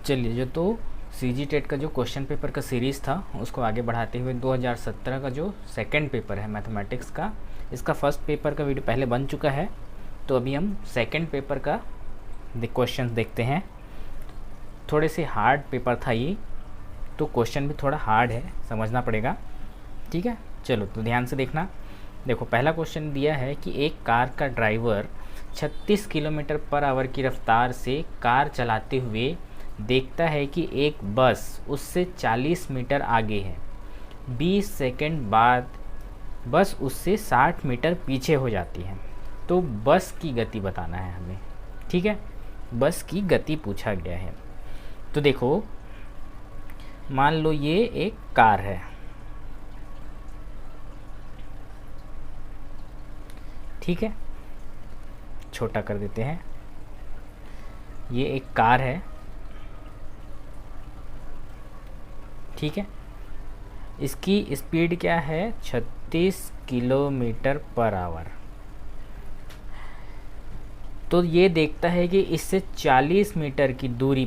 चलिए, जो तो सीजी टेट का जो क्वेश्चन पेपर का सीरीज़ था उसको आगे बढ़ाते हुए 2017 का जो सेकंड पेपर है मैथमेटिक्स का, इसका फर्स्ट पेपर का वीडियो पहले बन चुका है। तो अभी हम सेकंड पेपर का क्वेश्चन देखते हैं। थोड़े से हार्ड पेपर था ये, तो क्वेश्चन भी थोड़ा हार्ड है, समझना पड़ेगा। ठीक है, चलो तो ध्यान से देखना। देखो, पहला क्वेश्चन दिया है कि एक कार का ड्राइवर 36 किलोमीटर पर आवर की रफ्तार से कार चलाते हुए देखता है कि एक बस उससे 40 मीटर आगे है। 20 सेकंड बाद बस उससे 60 मीटर पीछे हो जाती है। तो बस की गति बताना है हमें। ठीक है, बस की गति पूछा गया है। तो देखो, मान लो ये एक कार है। ठीक है, छोटा कर देते हैं। ये एक कार है। ठीक है, इसकी स्पीड क्या है? 36 किलोमीटर पर आवर। तो ये देखता है कि इससे 40 मीटर की दूरी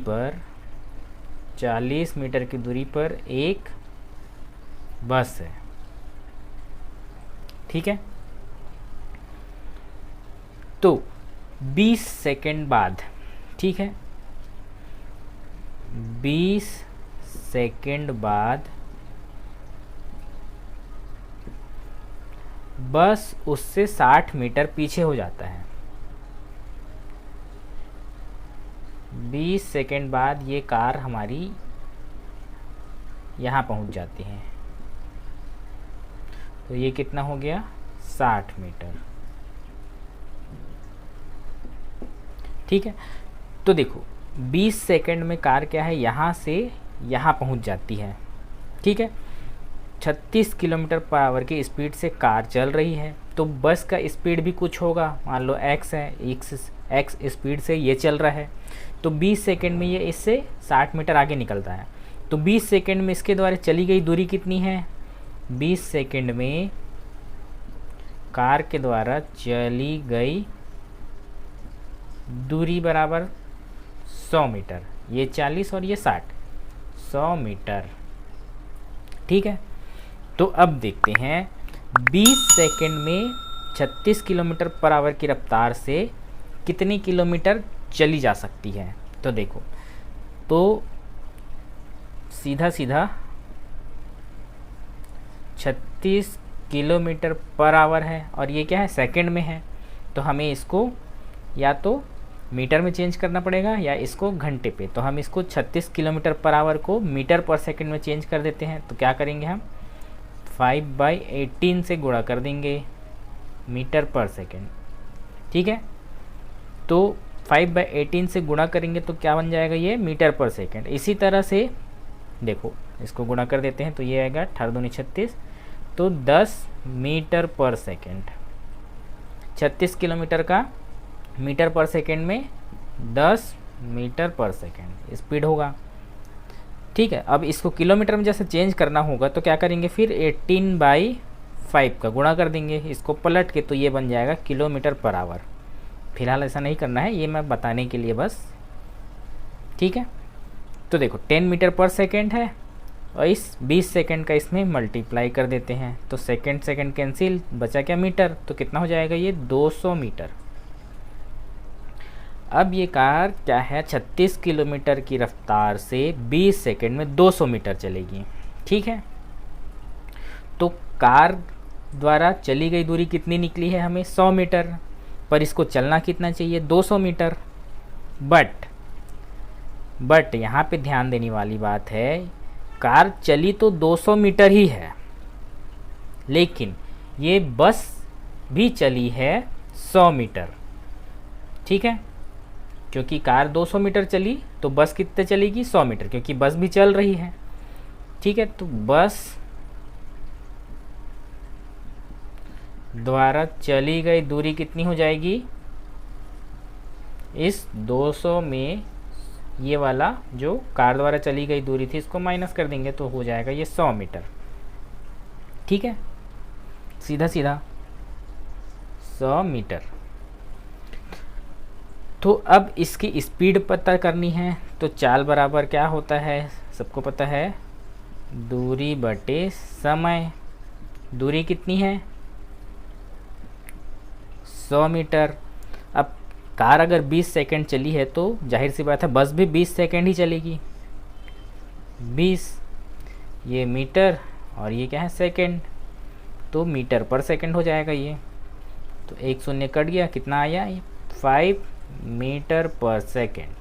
पर एक बस है। ठीक है, तो 20 सेकंड बाद, ठीक है, 20 सेकंड बाद बस उससे 60 मीटर पीछे हो जाता है। 20 सेकंड बाद ये कार हमारी यहाँ पहुँच जाती है। तो ये कितना हो गया? 60 मीटर। ठीक है, तो देखो 20 सेकंड में कार क्या है, यहाँ से यहाँ पहुँच जाती है। ठीक है, 36 किलोमीटर पर आवर की स्पीड से कार चल रही है, तो बस का स्पीड भी कुछ होगा। मान लो x है, x स्पीड से ये चल रहा है, तो 20 सेकंड में ये इससे 60 मीटर आगे निकलता है। तो 20 सेकंड में इसके द्वारा चली गई दूरी कितनी है? 20 सेकंड में कार के द्वारा चली गई दूरी बराबर 100 मीटर। ये 40 और ये 60, 100 मीटर। ठीक है, तो अब देखते हैं 20 सेकंड में 36 किलोमीटर पर आवर की रफ्तार से कितनी किलोमीटर चली जा सकती है। तो देखो, तो सीधा सीधा 36 किलोमीटर पर आवर है और ये क्या है? सेकंड में है। तो हमें इसको या तो मीटर में चेंज करना पड़ेगा या इसको घंटे पे। तो हम इसको 36 किलोमीटर पर आवर को मीटर पर सेकंड में चेंज कर देते हैं। तो क्या करेंगे हम? 5/18 से गुणा कर देंगे मीटर पर सेकंड। ठीक है, तो 5/18 से गुणा करेंगे तो क्या बन जाएगा? ये मीटर पर सेकंड। इसी तरह से देखो, इसको गुणा कर देते हैं तो ये आएगा 18×2 = 36, तो 10 मीटर पर सेकंड। 36 किलोमीटर का मीटर पर सेकंड में 10 मीटर पर सेकंड स्पीड होगा। ठीक है, अब इसको किलोमीटर में जैसे चेंज करना होगा तो क्या करेंगे? फिर 18/5 का गुणा कर देंगे, इसको पलट के, तो ये बन जाएगा किलोमीटर पर आवर। फिलहाल ऐसा नहीं करना है, ये मैं बताने के लिए बस। ठीक है, तो देखो 10 मीटर पर सेकंड है और इस 20 सेकंड का इसमें मल्टीप्लाई कर देते हैं, तो सेकंड कैंसिल, बचा क्या? मीटर। तो कितना हो जाएगा? ये 200 मीटर। अब ये कार क्या है? 36 किलोमीटर की रफ्तार से 20 सेकंड में 200 मीटर चलेगी। ठीक है, तो कार द्वारा चली गई दूरी कितनी निकली है हमें? 100 मीटर। पर इसको चलना कितना चाहिए? 200 मीटर। बट यहाँ पे ध्यान देने वाली बात है, कार चली तो 200 मीटर ही है, लेकिन ये बस भी चली है 100 मीटर। ठीक है, क्योंकि कार 200 मीटर चली तो बस कितने चलेगी? 100 मीटर, क्योंकि बस भी चल रही है। ठीक है, तो बस द्वारा चली गई दूरी कितनी हो जाएगी? इस 200 में ये वाला जो कार द्वारा चली गई दूरी थी इसको माइनस कर देंगे तो हो जाएगा ये 100 मीटर। ठीक है, सीधा सीधा 100 मीटर। तो अब इसकी स्पीड पता करनी है, तो चाल बराबर क्या होता है, सबको पता है, दूरी बटे समय। दूरी कितनी है, 100 मीटर। अब कार अगर 20 सेकंड चली है तो जाहिर सी बात है बस भी 20 सेकंड ही चलेगी। 20, ये मीटर और ये क्या है, सेकंड, तो मीटर पर सेकंड हो जाएगा ये। तो एक शून्य कट गया, कितना आया, 5 मीटर पर सेकंड।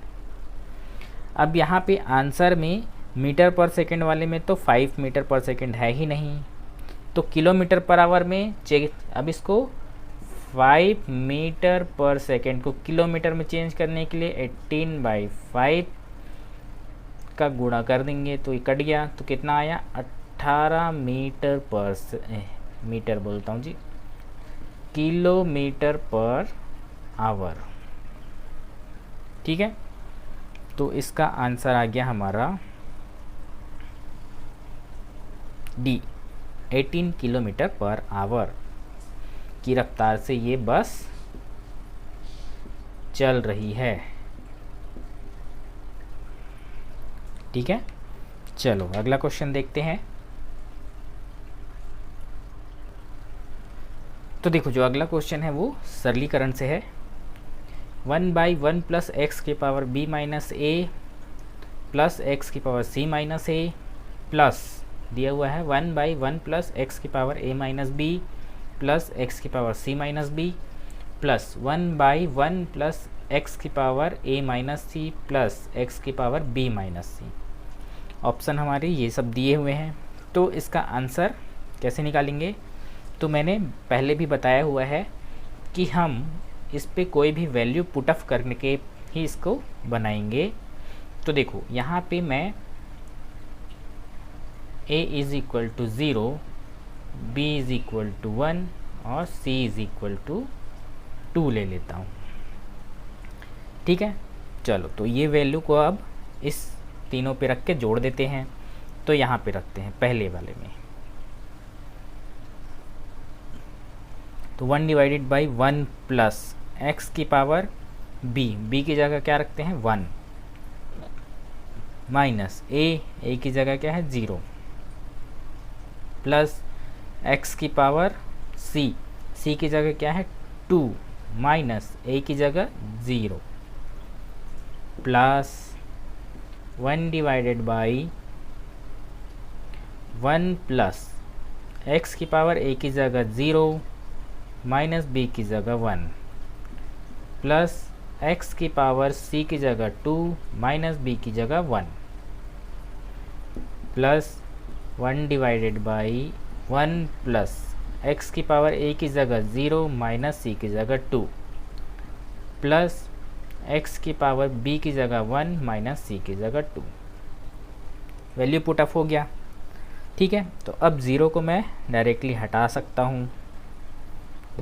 अब यहाँ पे आंसर में मीटर पर सेकंड वाले में तो 5 मीटर पर सेकंड है ही नहीं, तो किलोमीटर पर आवर में चेक। अब इसको 5 मीटर पर सेकंड को किलोमीटर में चेंज करने के लिए 18/5 का गुणा कर देंगे तो ये कट गया, तो कितना आया, 18 मीटर पर मीटर बोलता हूँ जी, किलोमीटर पर आवर। ठीक है, तो इसका आंसर आ गया हमारा डी, 18 किलोमीटर पर आवर की रफ्तार से ये बस चल रही है। ठीक है, चलो अगला क्वेश्चन देखते हैं। तो देखो जो अगला क्वेश्चन है वो सरलीकरण से है। 1/1 प्लस एक्स की power b minus A plus x की power c minus A plus दिया हुआ है 1/1 प्लस एक्स की power a minus B plus x की power c minus B plus 1/1 plus x की power a minus C plus x की power b minus C. Option हमारे ये सब दिए हुए हैं, तो इसका आंसर कैसे निकालेंगे, तो मैंने पहले भी बताया हुआ है कि हम इस पे कोई भी वैल्यू पुट ऑफ करने के ही इसको बनाएंगे। तो देखो यहाँ पे मैं a is equal to 0, b is equal to 1 और c इज़ इक्वल टू 2 ले लेता हूँ। ठीक है, चलो तो ये वैल्यू को अब इस तीनों पे रख के जोड़ देते हैं। तो यहाँ पे रखते हैं पहले वाले में, तो 1/1 प्लस एक्स की पावर b की जगह क्या रखते हैं 1 माइनस a की जगह क्या है 0 प्लस x की पावर c की जगह क्या है 2 माइनस a की जगह 0 प्लस 1/1 प्लस x की पावर a की जगह 0 माइनस b की जगह 1 प्लस x की पावर c की जगह 2 माइनस b की जगह 1 प्लस 1/1 प्लस x की पावर a की जगह 0 माइनस c की जगह 2 प्लस x की पावर b की जगह 1 माइनस c की जगह 2। वैल्यू पुट अप हो गया। ठीक है, तो अब 0 को मैं डायरेक्टली हटा सकता हूँ,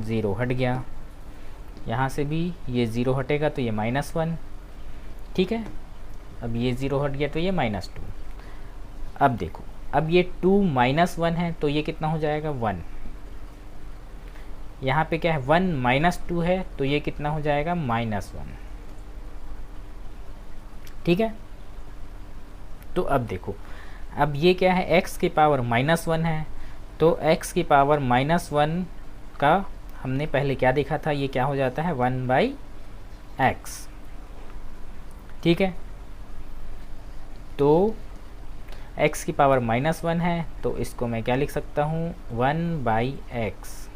0 हट गया, यहाँ से भी ये 0 हटेगा तो ये -1। ठीक है, अब ये 0 हट गया तो ये -2। अब देखो, अब ये 2 -1 है तो ये कितना हो जाएगा 1। यहाँ पे क्या है 1 -2 है तो ये कितना हो जाएगा -1। ठीक है, तो अब देखो, अब ये क्या है x की पावर -1 है, तो x की पावर -1 का हमने पहले क्या देखा था, ये क्या हो जाता है 1/x। ठीक है, तो x की पावर -1 है तो इसको मैं क्या लिख सकता हूँ 1/x।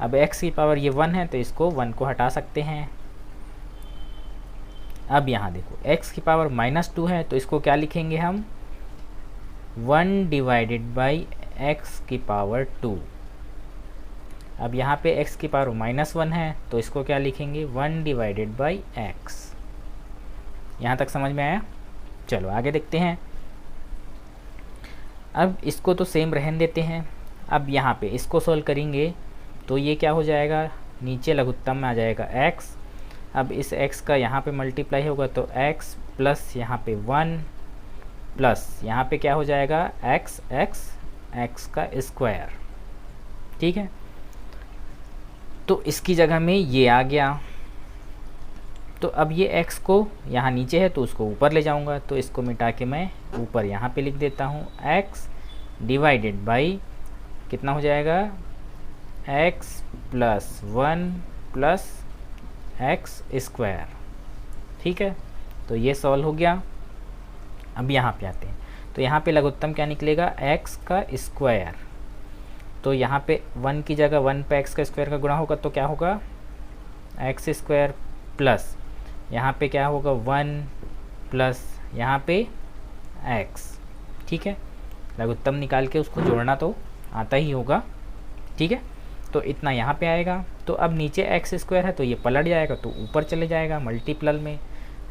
अब x की पावर ये 1 है तो इसको 1 को हटा सकते हैं। अब यहाँ देखो x की पावर -2 है तो इसको क्या लिखेंगे हम 1/x की पावर 2। अब यहाँ पे x की पावर -1 है तो इसको क्या लिखेंगे 1/x। यहाँ तक समझ में आया? चलो आगे देखते हैं। अब इसको तो सेम रहने देते हैं। अब यहाँ पे इसको सोल्व करेंगे तो ये क्या हो जाएगा, नीचे लघुत्तम में आ जाएगा x। अब इस x का यहाँ पे मल्टीप्लाई होगा तो x प्लस यहाँ पे 1 प्लस यहाँ पे क्या हो जाएगा x का स्क्वायर। ठीक है, तो इसकी जगह में ये आ गया तो अब ये x को यहाँ नीचे है तो उसको ऊपर ले जाऊँगा, तो इसको मिटा के मैं ऊपर यहाँ पे लिख देता हूँ x डिवाइडेड बाई कितना हो जाएगा x plus 1 plus x square. ठीक है, तो ये सॉल्व हो गया। अब यहाँ पे आते हैं, तो यहाँ पे लघुत्तम क्या निकलेगा x का स्क्वायर, तो यहाँ पे 1 की जगह 1 पे x का स्क्वायर का गुणा होगा तो क्या होगा एक्स स्क्वायर प्लस यहाँ पे क्या होगा 1 प्लस यहाँ पे x। ठीक है, लघुत्तम निकाल के उसको जोड़ना तो आता ही होगा। ठीक है, तो इतना यहाँ पे आएगा। तो अब नीचे एक्स स्क्वायर है तो ये पलट जाएगा तो ऊपर चले जाएगा मल्टीप्लल में,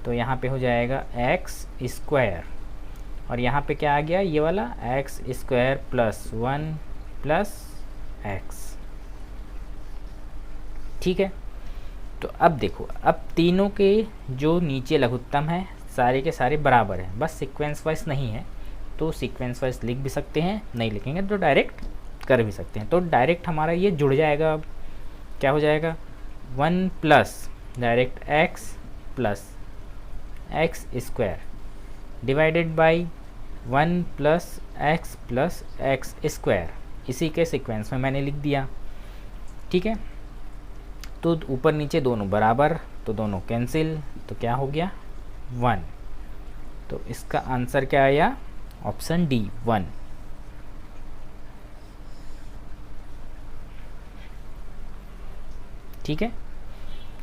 तो यहाँ पे हो जाएगा एक्स स्क्वायर और यहाँ पे क्या आ गया ये वाला x square plus 1 plus x. ठीक है, तो अब देखो, अब तीनों के जो नीचे लघुत्तम है सारे के सारे बराबर हैं, बस सीक्वेंस वाइज नहीं है, तो सीक्वेंस वाइज लिख भी सकते हैं, नहीं लिखेंगे तो डायरेक्ट कर भी सकते हैं। तो डायरेक्ट हमारा ये जुड़ जाएगा। अब क्या हो जाएगा 1 plus direct x plus x square divided by 1 plus x square, इसी के सीक्वेंस में मैंने लिख दिया। ठीक है, तो ऊपर नीचे दोनों बराबर तो दोनों कैंसिल, तो क्या हो गया 1। तो इसका आंसर क्या आया ऑप्शन डी 1। ठीक है,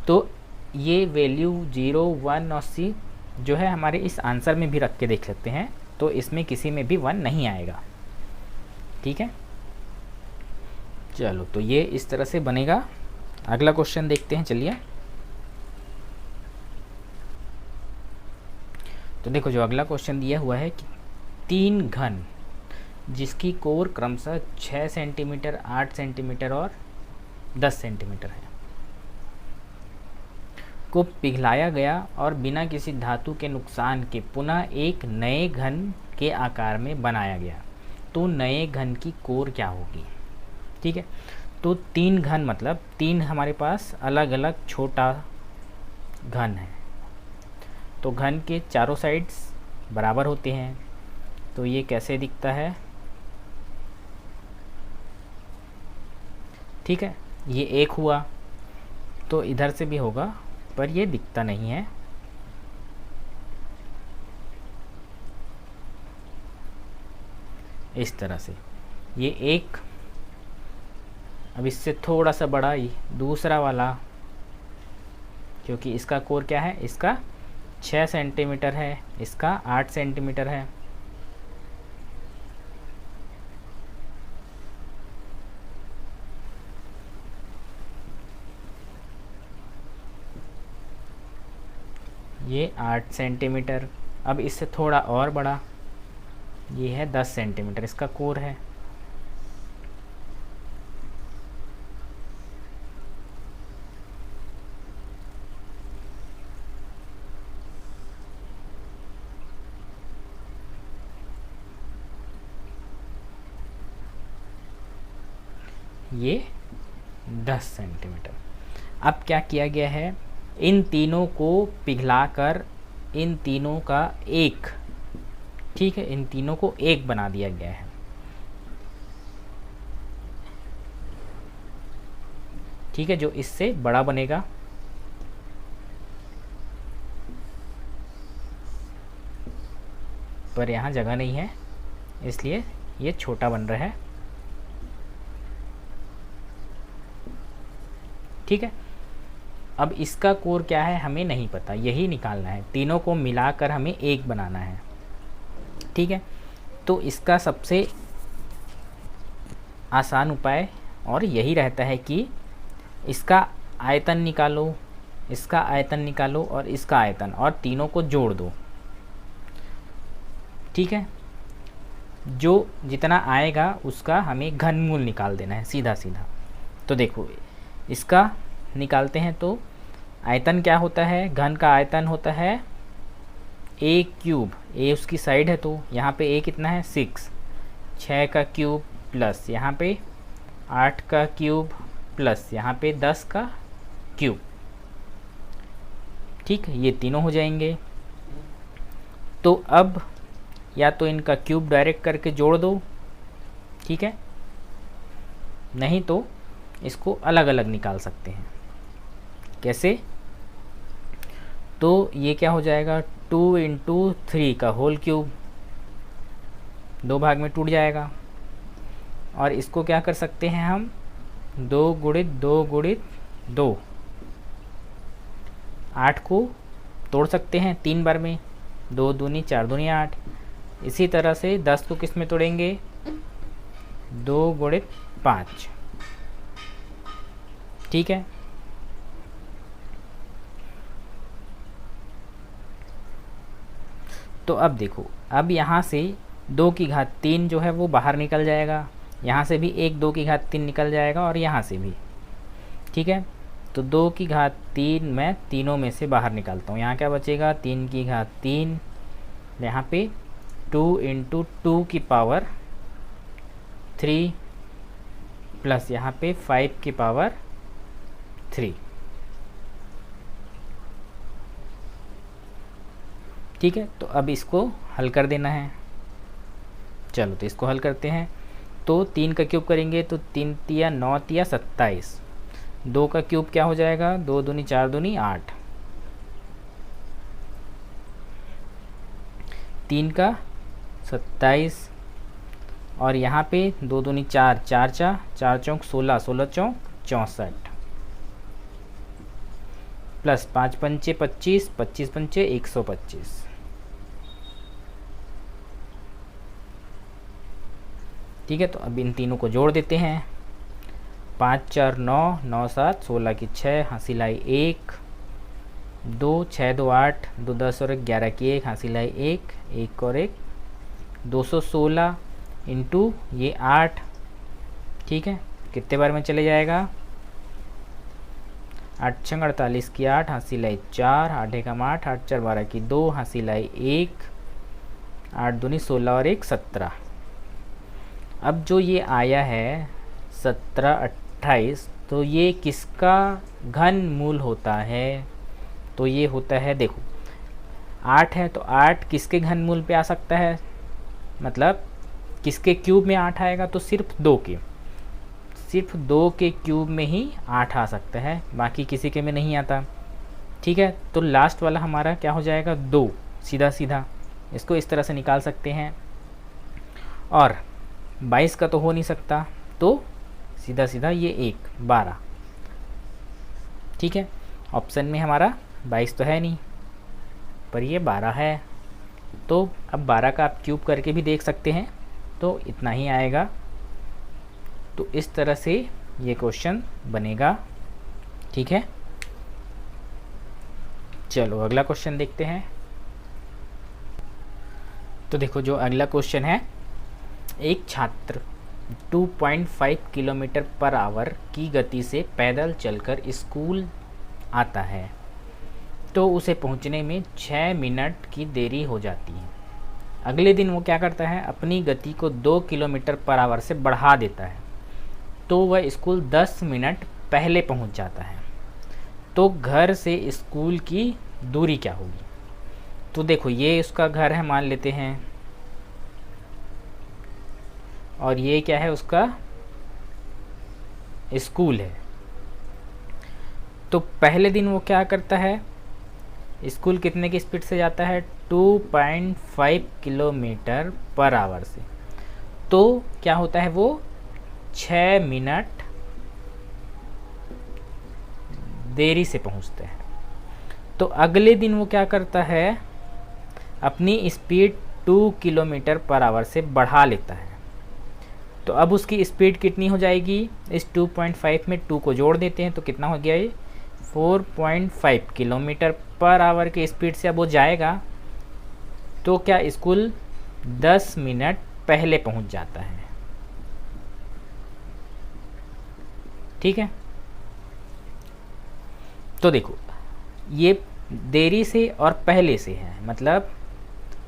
तो ये वैल्यू 0, 1 और सी जो है हमारे इस आंसर में भी रख के देख सकते हैं, तो इसमें किसी में भी 1 नहीं आएगा। ठीक है, चलो तो ये इस तरह से बनेगा। अगला क्वेश्चन देखते हैं, चलिए। तो देखो जो अगला क्वेश्चन दिया हुआ है कि 3 घन जिसकी कोर क्रमशः 6 सेंटीमीटर, 8 सेंटीमीटर और 10 सेंटीमीटर है को पिघलाया गया और बिना किसी धातु के नुकसान के पुनः एक नए घन के आकार में बनाया गया, तो नए घन की कोर क्या होगी। ठीक है, तो 3 घन मतलब 3 हमारे पास अलग अलग छोटा घन है, तो घन के चारों साइड्स बराबर होते हैं, तो ये कैसे दिखता है। ठीक है, ये एक हुआ तो इधर से भी होगा पर ये दिखता नहीं है। इस तरह से ये एक, अब इससे थोड़ा सा बड़ा ही दूसरा वाला, क्योंकि इसका कोर क्या है, इसका 6 सेंटीमीटर है, इसका 8 सेंटीमीटर है। ये 8 सेंटीमीटर, अब इससे थोड़ा और बड़ा, ये है 10 सेंटीमीटर इसका कोर है। ये 10 सेंटीमीटर। अब क्या किया गया है, इन तीनों को पिघलाकर इन तीनों का एक, ठीक है, इन तीनों को एक बना दिया गया है। ठीक है, जो इससे बड़ा बनेगा। पर यहाँ जगह नहीं है इसलिए ये छोटा बन रहा है। ठीक है, अब इसका कोर क्या है हमें नहीं पता, यही निकालना है, तीनों को मिलाकर हमें एक बनाना है। ठीक है, तो इसका सबसे आसान उपाय और यही रहता है कि इसका आयतन निकालो, इसका आयतन निकालो और इसका आयतन, और तीनों को जोड़ दो। ठीक है, जो जितना आएगा उसका हमें घनमूल निकाल देना है सीधा सीधा। तो देखो इसका निकालते हैं, तो आयतन क्या होता है, घन का आयतन होता है a क्यूब, a उसकी साइड है तो यहाँ पे a कितना है 6, 6 का क्यूब प्लस यहाँ पे 8 का क्यूब प्लस यहाँ पे 10 का क्यूब। ठीक, ये तीनों हो जाएंगे। तो अब या तो इनका क्यूब डायरेक्ट करके जोड़ दो, ठीक है, नहीं तो इसको अलग अलग निकाल सकते हैं। कैसे? तो ये क्या हो जाएगा, 2 × 3 का होल क्यूब 2 भाग में टूट जाएगा। और इसको क्या कर सकते हैं हम, 2 × 2 × 2, 8 को तोड़ सकते हैं 3 बार में, 2 दूनी 4 दूनी 8। इसी तरह से 10 को किस में तोड़ेंगे, 2 × 5, ठीक है। तो अब देखो, अब यहाँ से 2 की घात 3 जो है वो बाहर निकल जाएगा, यहाँ से भी 1 2 की घात 3 निकल जाएगा और यहाँ से भी, ठीक है। तो 2 की घात 3 मैं तीनों में से बाहर निकालता हूँ, यहाँ क्या बचेगा, 3 की घात 3, यहाँ पे 2 × 2 की पावर 3 प्लस यहाँ पे 5 की पावर 3, ठीक है। तो अब इसको हल कर देना है। चलो तो इसको हल करते हैं। तो 3 का क्यूब करेंगे तो 3 तिया 9 तिया 27, 2 का क्यूब क्या हो जाएगा, 2 दूनी 4 दूनी 8, 3 का 27 और यहाँ पे 2 दूनी 4, 4 चा 4 चौक 16, 16 चौक 64 प्लस 5 पंचे 25, 25 पंचे 125, ठीक है। तो अब इन तीनों को जोड़ देते हैं, 5 4 9, 9 7 16 की 6, हासिल लाई 1, 2 6 2 8, 2 10 और 11 की 1, हासिल लाई 1, 1 और 1 216 इंटू ये 8, ठीक है। कितने बार में चले जाएगा, 8 छंग 48 की 8, हासिल लाई 4, 8 एकम 8, 8 4 12 की 2, हासिल लाई 1, 8 दूनी 16 और 1 17। अब जो ये आया है 17 28, तो ये किसका घन मूल होता है, तो ये होता है, देखो 8 है तो 8 किसके घन मूल पे आ सकता है, मतलब किसके क्यूब में 8 आएगा, तो सिर्फ 2 के, सिर्फ 2 के क्यूब में ही 8 आ सकता है, बाकी किसी के में नहीं आता, ठीक है। तो लास्ट वाला हमारा क्या हो जाएगा, 2, सीधा सीधा इसको इस तरह से निकाल सकते हैं। और 22 का तो हो नहीं सकता, तो सीधा सीधा ये 1 12, ठीक है। ऑप्शन में हमारा 22 तो है नहीं, पर ये 12 है। तो अब 12 का आप क्यूब करके भी देख सकते हैं, तो इतना ही आएगा। तो इस तरह से ये क्वेश्चन बनेगा, ठीक है। चलो अगला क्वेश्चन देखते हैं। तो देखो जो अगला क्वेश्चन है, एक छात्र 2.5 किलोमीटर पर आवर की गति से पैदल चलकर स्कूल आता है, तो उसे पहुंचने में 6 मिनट की देरी हो जाती है। अगले दिन वो क्या करता है, अपनी गति को 2 किलोमीटर पर आवर से बढ़ा देता है, तो वह स्कूल 10 मिनट पहले पहुंच जाता है। तो घर से स्कूल की दूरी क्या होगी। तो देखो ये उसका घर है मान लेते हैं, और ये क्या है, उसका स्कूल है। तो पहले दिन वो क्या करता है, स्कूल कितने की स्पीड से जाता है, 2.5 किलोमीटर पर आवर से। तो क्या होता है, वो 6 मिनट देरी से पहुंचता है। तो अगले दिन वो क्या करता है, अपनी स्पीड 2 किलोमीटर पर आवर से बढ़ा लेता है। तो अब उसकी स्पीड कितनी हो जाएगी, इस 2.5 में 2 को जोड़ देते हैं तो कितना हो गया, ये 4.5 किलोमीटर पर आवर की स्पीड से अब वो जाएगा। तो क्या स्कूल 10 मिनट पहले पहुंच जाता है, ठीक है। तो देखो ये देरी से और पहले से है, मतलब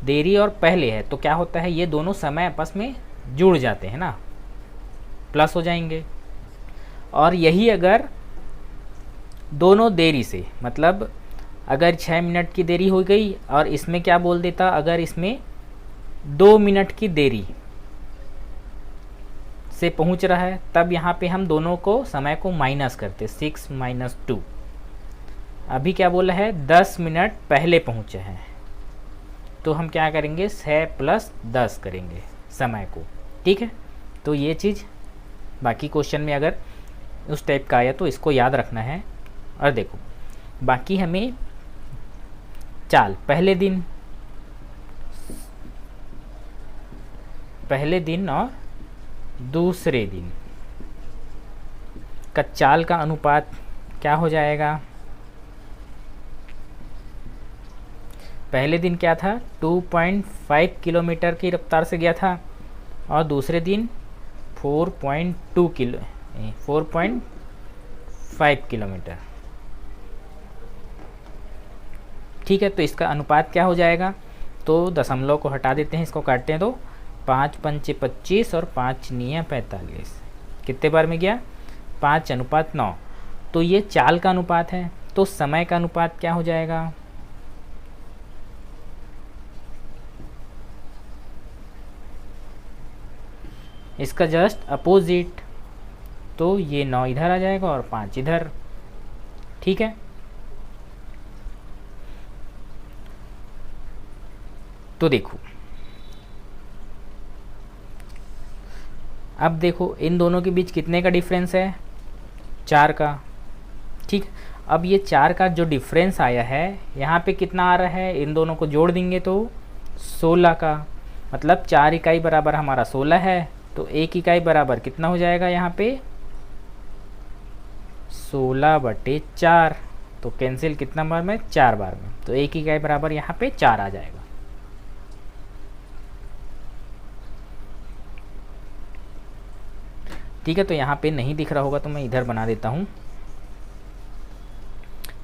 देरी और पहले है, तो क्या होता है, ये दोनों समय आपस में जुड़ जाते हैं ना, प्लस हो जाएंगे। और यही अगर दोनों देरी से, मतलब अगर 6 मिनट की देरी हो गई और इसमें क्या बोल देता, अगर इसमें 2 मिनट की देरी से पहुंच रहा है, तब यहाँ पे हम दोनों को समय को माइनस करते, 6 माइनस 2। अभी क्या बोला है, 10 मिनट पहले पहुँचे हैं, तो हम क्या करेंगे, 6 प्लस 10 करेंगे समय को। ठीक है, तो ये चीज़ बाकी क्वेश्चन में अगर उस टाइप का आया तो इसको याद रखना है। और देखो बाकी हमें चाल पहले दिन और दूसरे दिन का चाल का अनुपात क्या हो जाएगा। पहले दिन क्या था, 2.5 किलोमीटर की रफ्तार से गया था और दूसरे दिन 4.5 किलोमीटर। ठीक है, तो इसका अनुपात क्या हो जाएगा, तो दशमलव को हटा देते हैं, इसको काटते हैं तो 5 पंचे 25 और 5 निया 45, कितने बार में गया, 5:9। तो ये चाल का अनुपात है, तो समय का अनुपात क्या हो जाएगा, इसका जस्ट अपोजिट, तो ये 9 इधर आ जाएगा और 5 इधर। ठीक है, तो देखो अब देखो इन दोनों के बीच कितने का डिफरेंस है, 4 का। ठीक, अब ये 4 का जो डिफरेंस आया है यहाँ पे कितना आ रहा है, इन दोनों को जोड़ देंगे तो 16 का, मतलब 4 इकाई बराबर हमारा 16 है, तो 1 इकाई बराबर कितना हो जाएगा यहाँ पे, 16/4। तो कैंसिल कितना बार में, 4 बार में, तो 1 इकाई बराबर यहाँ पे 4 आ जाएगा। ठीक है, तो यहाँ पे नहीं दिख रहा होगा तो मैं इधर बना देता हूँ।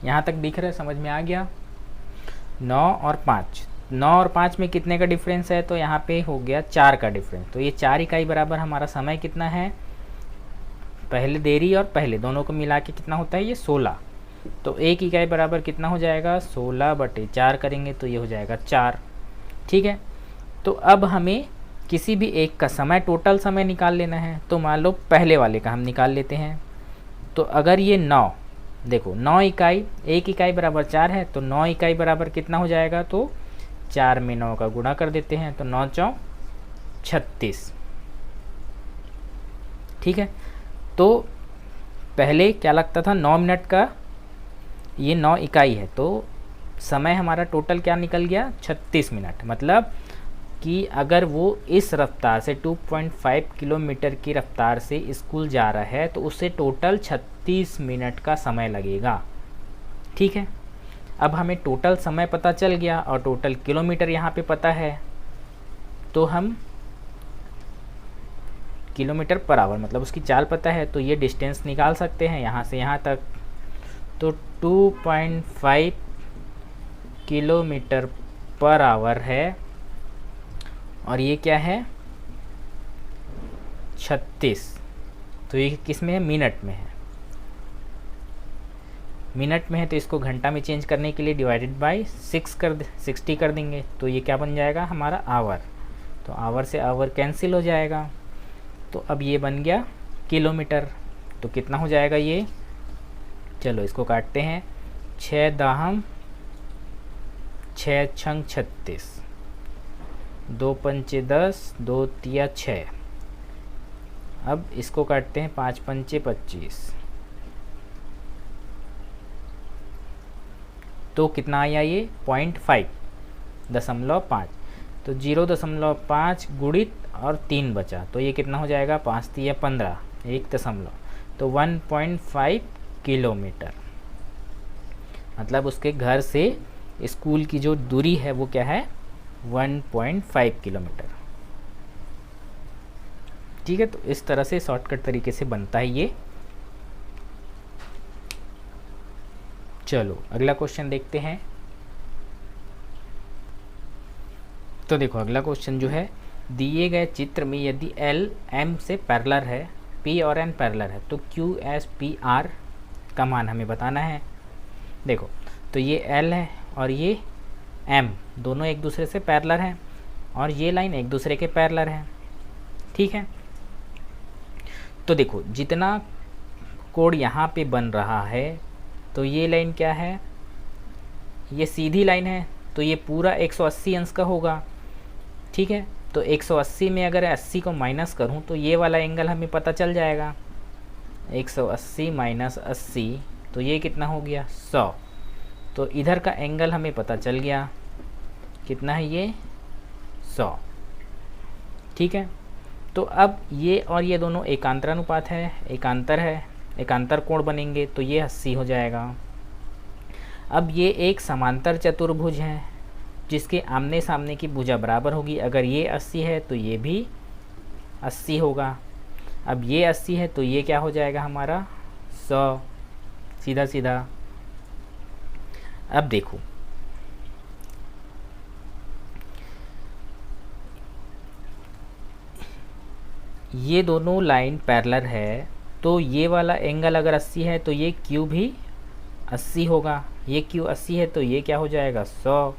यहाँ तक दिख रहा है, समझ में आ गया। 9 और 5 में कितने का डिफरेंस है, तो यहाँ पे हो गया 4 का डिफरेंस, तो ये 4 इकाई बराबर हमारा समय कितना है, पहले देरी और पहले दोनों को मिला के कितना होता है, ये 16। तो 1 इकाई बराबर कितना हो जाएगा, 16/4 करेंगे तो ये हो जाएगा 4। ठीक है, तो अब हमें किसी भी एक का समय, टोटल समय निकाल लेना है, तो मान लो पहले वाले का हम निकाल लेते हैं। तो अगर ये 9, देखो 9 इकाई, 1 इकाई बराबर 4 है, तो 9 इकाई बराबर कितना हो जाएगा, तो 4 में 9 का गुणा कर देते हैं, तो 9 × 36। ठीक है, तो पहले क्या लगता था, 9 मिनट का, ये 9 इकाई है, तो समय हमारा टोटल क्या निकल गया, 36 मिनट। मतलब कि अगर वो इस रफ्तार से 2.5 किलोमीटर की रफ्तार से स्कूल जा रहा है तो उसे टोटल 36 मिनट का समय लगेगा। ठीक है, अब हमें टोटल समय पता चल गया और टोटल किलोमीटर यहाँ पे पता है, तो हम किलोमीटर पर आवर मतलब उसकी चाल पता है, तो ये डिस्टेंस निकाल सकते हैं यहाँ से यहाँ तक। तो 2.5 किलोमीटर पर आवर है और ये क्या है, 36। तो ये किस में है, मिनट में है। मिनट में है तो इसको घंटा में चेंज करने के लिए डिवाइडेड बाय 60 कर देंगे, तो ये क्या बन जाएगा हमारा आवर। तो आवर से आवर कैंसिल हो जाएगा, तो अब ये बन गया किलोमीटर। तो कितना हो जाएगा ये, चलो इसको काटते हैं, 6 दाहम 6 छंग 36, 2 पंचे 10, 2 तिया 6। अब इसको काटते हैं, 5 पंचे 25, तो कितना आया ये 0.5। तो 0.5 गुणित और 3 बचा, तो ये कितना हो जाएगा, 5 तिया 15, 1 दशमलव, तो 1.5 किलोमीटर। मतलब उसके घर से स्कूल की जो दूरी है वो क्या है, 1.5 किलोमीटर। ठीक है, तो इस तरह से शॉर्टकट तरीके से बनता है ये। चलो अगला क्वेश्चन देखते हैं। तो देखो अगला क्वेश्चन जो है, दिए गए चित्र में यदि L M से पैरेलल है, P और N पैरेलल है, तो Q S P R का मान हमें बताना है। देखो तो ये L है और ये M, दोनों एक दूसरे से पैरेलल हैं और ये लाइन एक दूसरे के पैरेलल है। ठीक है, तो देखो जितना कोण यहाँ पे बन रहा है तो ये लाइन क्या है, ये सीधी लाइन है, तो ये पूरा 180 अंश का होगा। ठीक है, तो 180 में अगर 80 को माइनस करूँ तो ये वाला एंगल हमें पता चल जाएगा। 180 माइनस 80 तो ये कितना हो गया 100। तो इधर का एंगल हमें पता चल गया कितना है, ये 100। ठीक है, तो अब ये और ये दोनों एकांतरानुपात है, एकांतर है, एकांतर कोण बनेंगे तो ये 80 हो जाएगा। अब ये एक समांतर चतुर्भुज है जिसके आमने सामने की भुजा बराबर होगी। अगर ये 80 है तो ये भी 80 होगा। अब ये 80 है तो ये क्या हो जाएगा हमारा 100, सीधा सीधा। अब देखो ये दोनों लाइन पैरेलल है, तो ये वाला एंगल अगर 80 है तो ये Q भी 80 होगा। ये Q 80 है तो ये क्या हो जाएगा 100,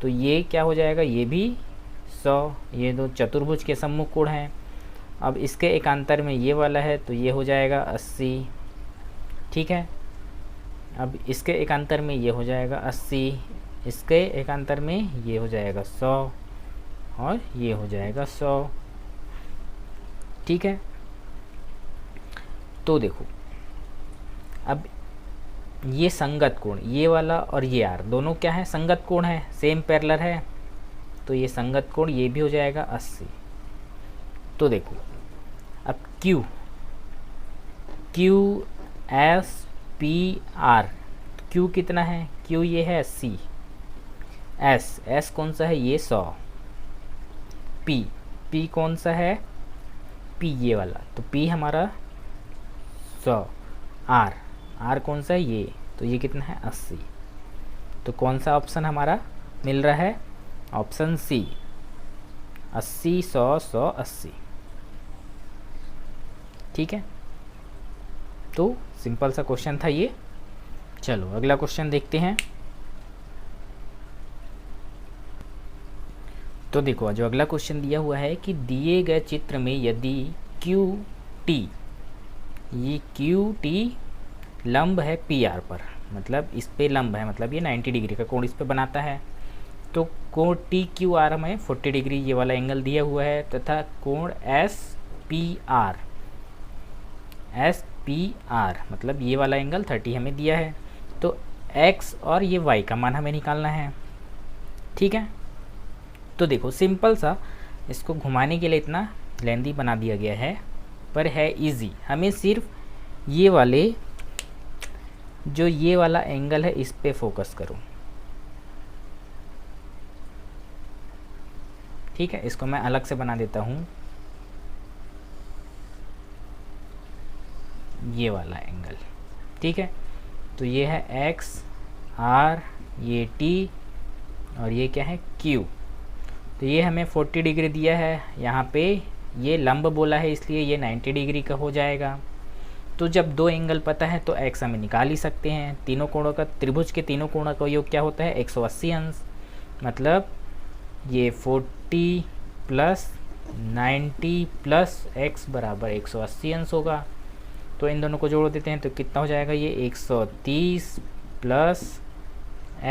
तो ये क्या हो जाएगा ये भी 100। ये दो चतुर्भुज के सम्मुख कोण हैं। अब इसके एकांतर में ये वाला है तो ये हो जाएगा 80। ठीक है, अब इसके एकांतर में ये हो जाएगा 80, इसके एकांतर में ये हो जाएगा 100 और ये हो जाएगा 100। ठीक है, तो देखो अब ये संगत कोण, ये वाला और ये R दोनों क्या है, संगत कोण है, सेम पैरेलल है, तो ये संगत कोण ये भी हो जाएगा 80। तो देखो अब Q S P R, Q कितना है, Q ये है 80, S कौन सा है ये 100, P कौन सा है P ये वाला, तो P हमारा 100, R कौन सा है ये, तो ये कितना है 80। तो कौन सा ऑप्शन हमारा मिल रहा है, ऑप्शन C 80 100 100 80। ठीक है, तो सिंपल सा क्वेश्चन था ये। चलो अगला क्वेश्चन देखते हैं। तो देखो जो अगला क्वेश्चन दिया हुआ है कि दिए गए चित्र में यदि ये QT लंब है PR पर, मतलब इस पे लंब है, मतलब ये 90 डिग्री का कोण इस पे बनाता है, तो कोण TQR में 40 डिग्री ये वाला एंगल दिया हुआ है, तथा कोण SPR मतलब ये वाला एंगल 30 हमें दिया है। तो X और ये Y का मान हमें निकालना है। ठीक है, तो देखो सिंपल सा, इसको घुमाने के लिए इतना लेंदी बना दिया गया है, पर है इजी। हमें सिर्फ ये वाले जो ये वाला एंगल है इस पे फोकस करो। ठीक है, इसको मैं अलग से बना देता हूँ, ये वाला एंगल। ठीक है, तो ये है X R, ये T और ये क्या है Q। तो ये हमें 40 डिग्री दिया है, यहाँ पे ये लंब बोला है इसलिए ये 90 डिग्री का हो जाएगा। तो जब दो एंगल पता है तो X हमें निकाल ही सकते हैं। तीनों कोणों का, त्रिभुज के तीनों कोणों का योग क्या होता है 180 अंश, मतलब ये 40 प्लस 90 प्लस X बराबर 180 अंश होगा। तो इन दोनों को जोड़ देते हैं तो कितना हो जाएगा ये 130 plus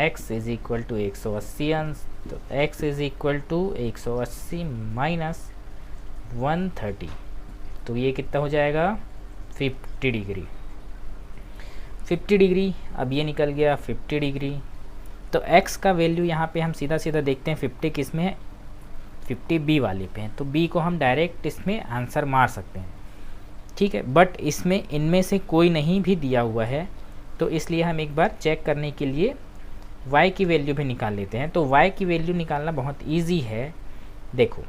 x is equal to 180 अंश। तो x is equal to 180 minus 130, तो ये कितना हो जाएगा 50 डिग्री। 50 डिग्री, अब ये निकल गया 50 डिग्री। तो x का वैल्यू यहाँ पे हम सीधा सीधा देखते हैं 50 किस में है, 50 b वाले पे हैं, तो b को हम डायरेक्ट इसमें आंसर मार सकते हैं। ठीक है, बट इसमें इनमें से कोई नहीं भी दिया हुआ है, तो इसलिए हम एक बार चेक करने के लिए y की वैल्यू भी निकाल लेते हैं। तो y की वैल्यू निकालना बहुत इजी है। देखो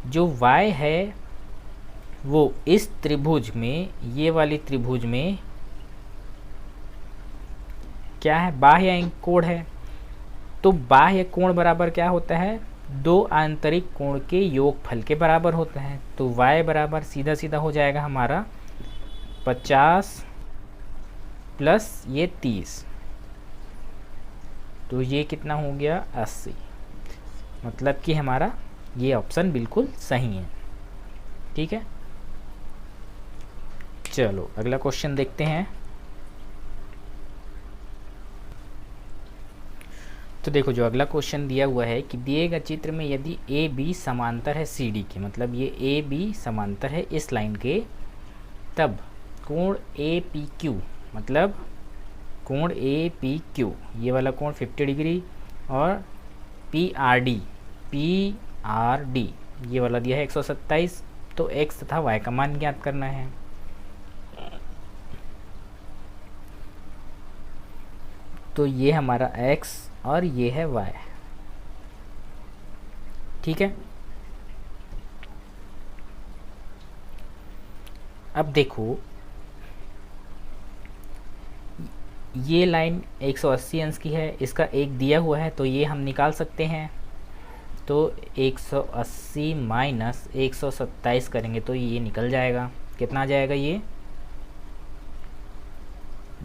जो y है वो इस त्रिभुज में, ये वाली त्रिभुज में क्या है, बाह्य कोण है। तो बाह्य कोण बराबर क्या होता है, दो आंतरिक कोण के योगफल के बराबर होता है। तो y बराबर सीधा सीधा हो जाएगा हमारा 50 प्लस ये 30, तो ये कितना हो गया 80। मतलब कि हमारा ये ऑप्शन बिल्कुल सही है। ठीक है, चलो अगला क्वेश्चन देखते हैं। तो देखो जो अगला क्वेश्चन दिया हुआ है कि दिए गए चित्र में यदि ए बी समांतर है सी डी के, मतलब ये ए बी समांतर है इस लाइन के, तब कोण ए पी क्यू, मतलब कोण ए पी क्यू ये वाला कोण 50 डिग्री, और पी आर डी ये वाला दिया है 127। तो एक्स तथा वाई का मान ज्ञात करना है। तो ये हमारा x और ये है y। ठीक है, अब देखो ये लाइन 180 अंश की है, इसका एक दिया हुआ है तो ये हम निकाल सकते हैं। तो 180 माइनस 127 करेंगे तो ये निकल जाएगा। कितना आ जाएगा ये,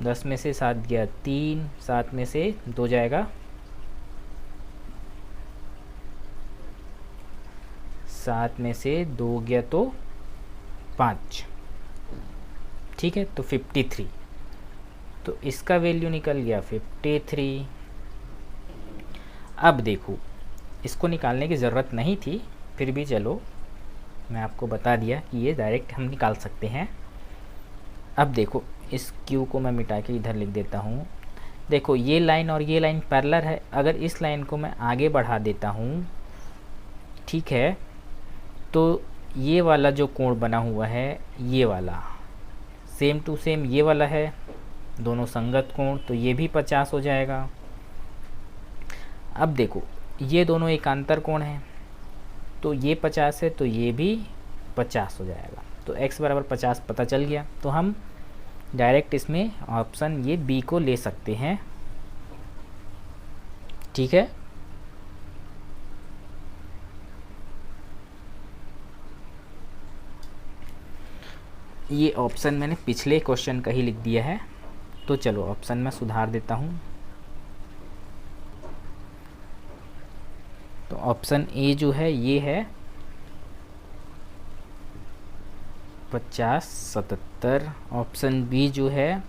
10 में से 7 गया 3, 7 में से 2 जाएगा 7 में से 2 गया तो 5। ठीक है, तो 53, तो इसका वैल्यू निकल गया 53। अब देखो इसको निकालने की ज़रूरत नहीं थी, फिर भी चलो मैं आपको बता दिया कि ये डायरेक्ट हम निकाल सकते हैं। अब देखो इस Q को मैं मिटा के इधर लिख देता हूँ। देखो ये लाइन और ये लाइन पैरेलल है, अगर इस लाइन को मैं आगे बढ़ा देता हूँ, ठीक है, तो ये वाला जो कोण बना हुआ है ये वाला सेम टू सेम ये वाला है, दोनों संगत कोण, तो ये भी 50 हो जाएगा। अब देखो ये दोनों एकांतर कोण हैं, तो ये 50 है तो ये भी 50 हो जाएगा। तो x बराबर 50 पता चल गया, तो हम डायरेक्ट इसमें ऑप्शन ये बी को ले सकते हैं। ठीक है, ये ऑप्शन मैंने पिछले क्वेश्चन का ही लिख दिया है, तो चलो ऑप्शन में सुधार देता हूँ। तो ऑप्शन ए जो है ये है 50 77, ऑप्शन बी जो है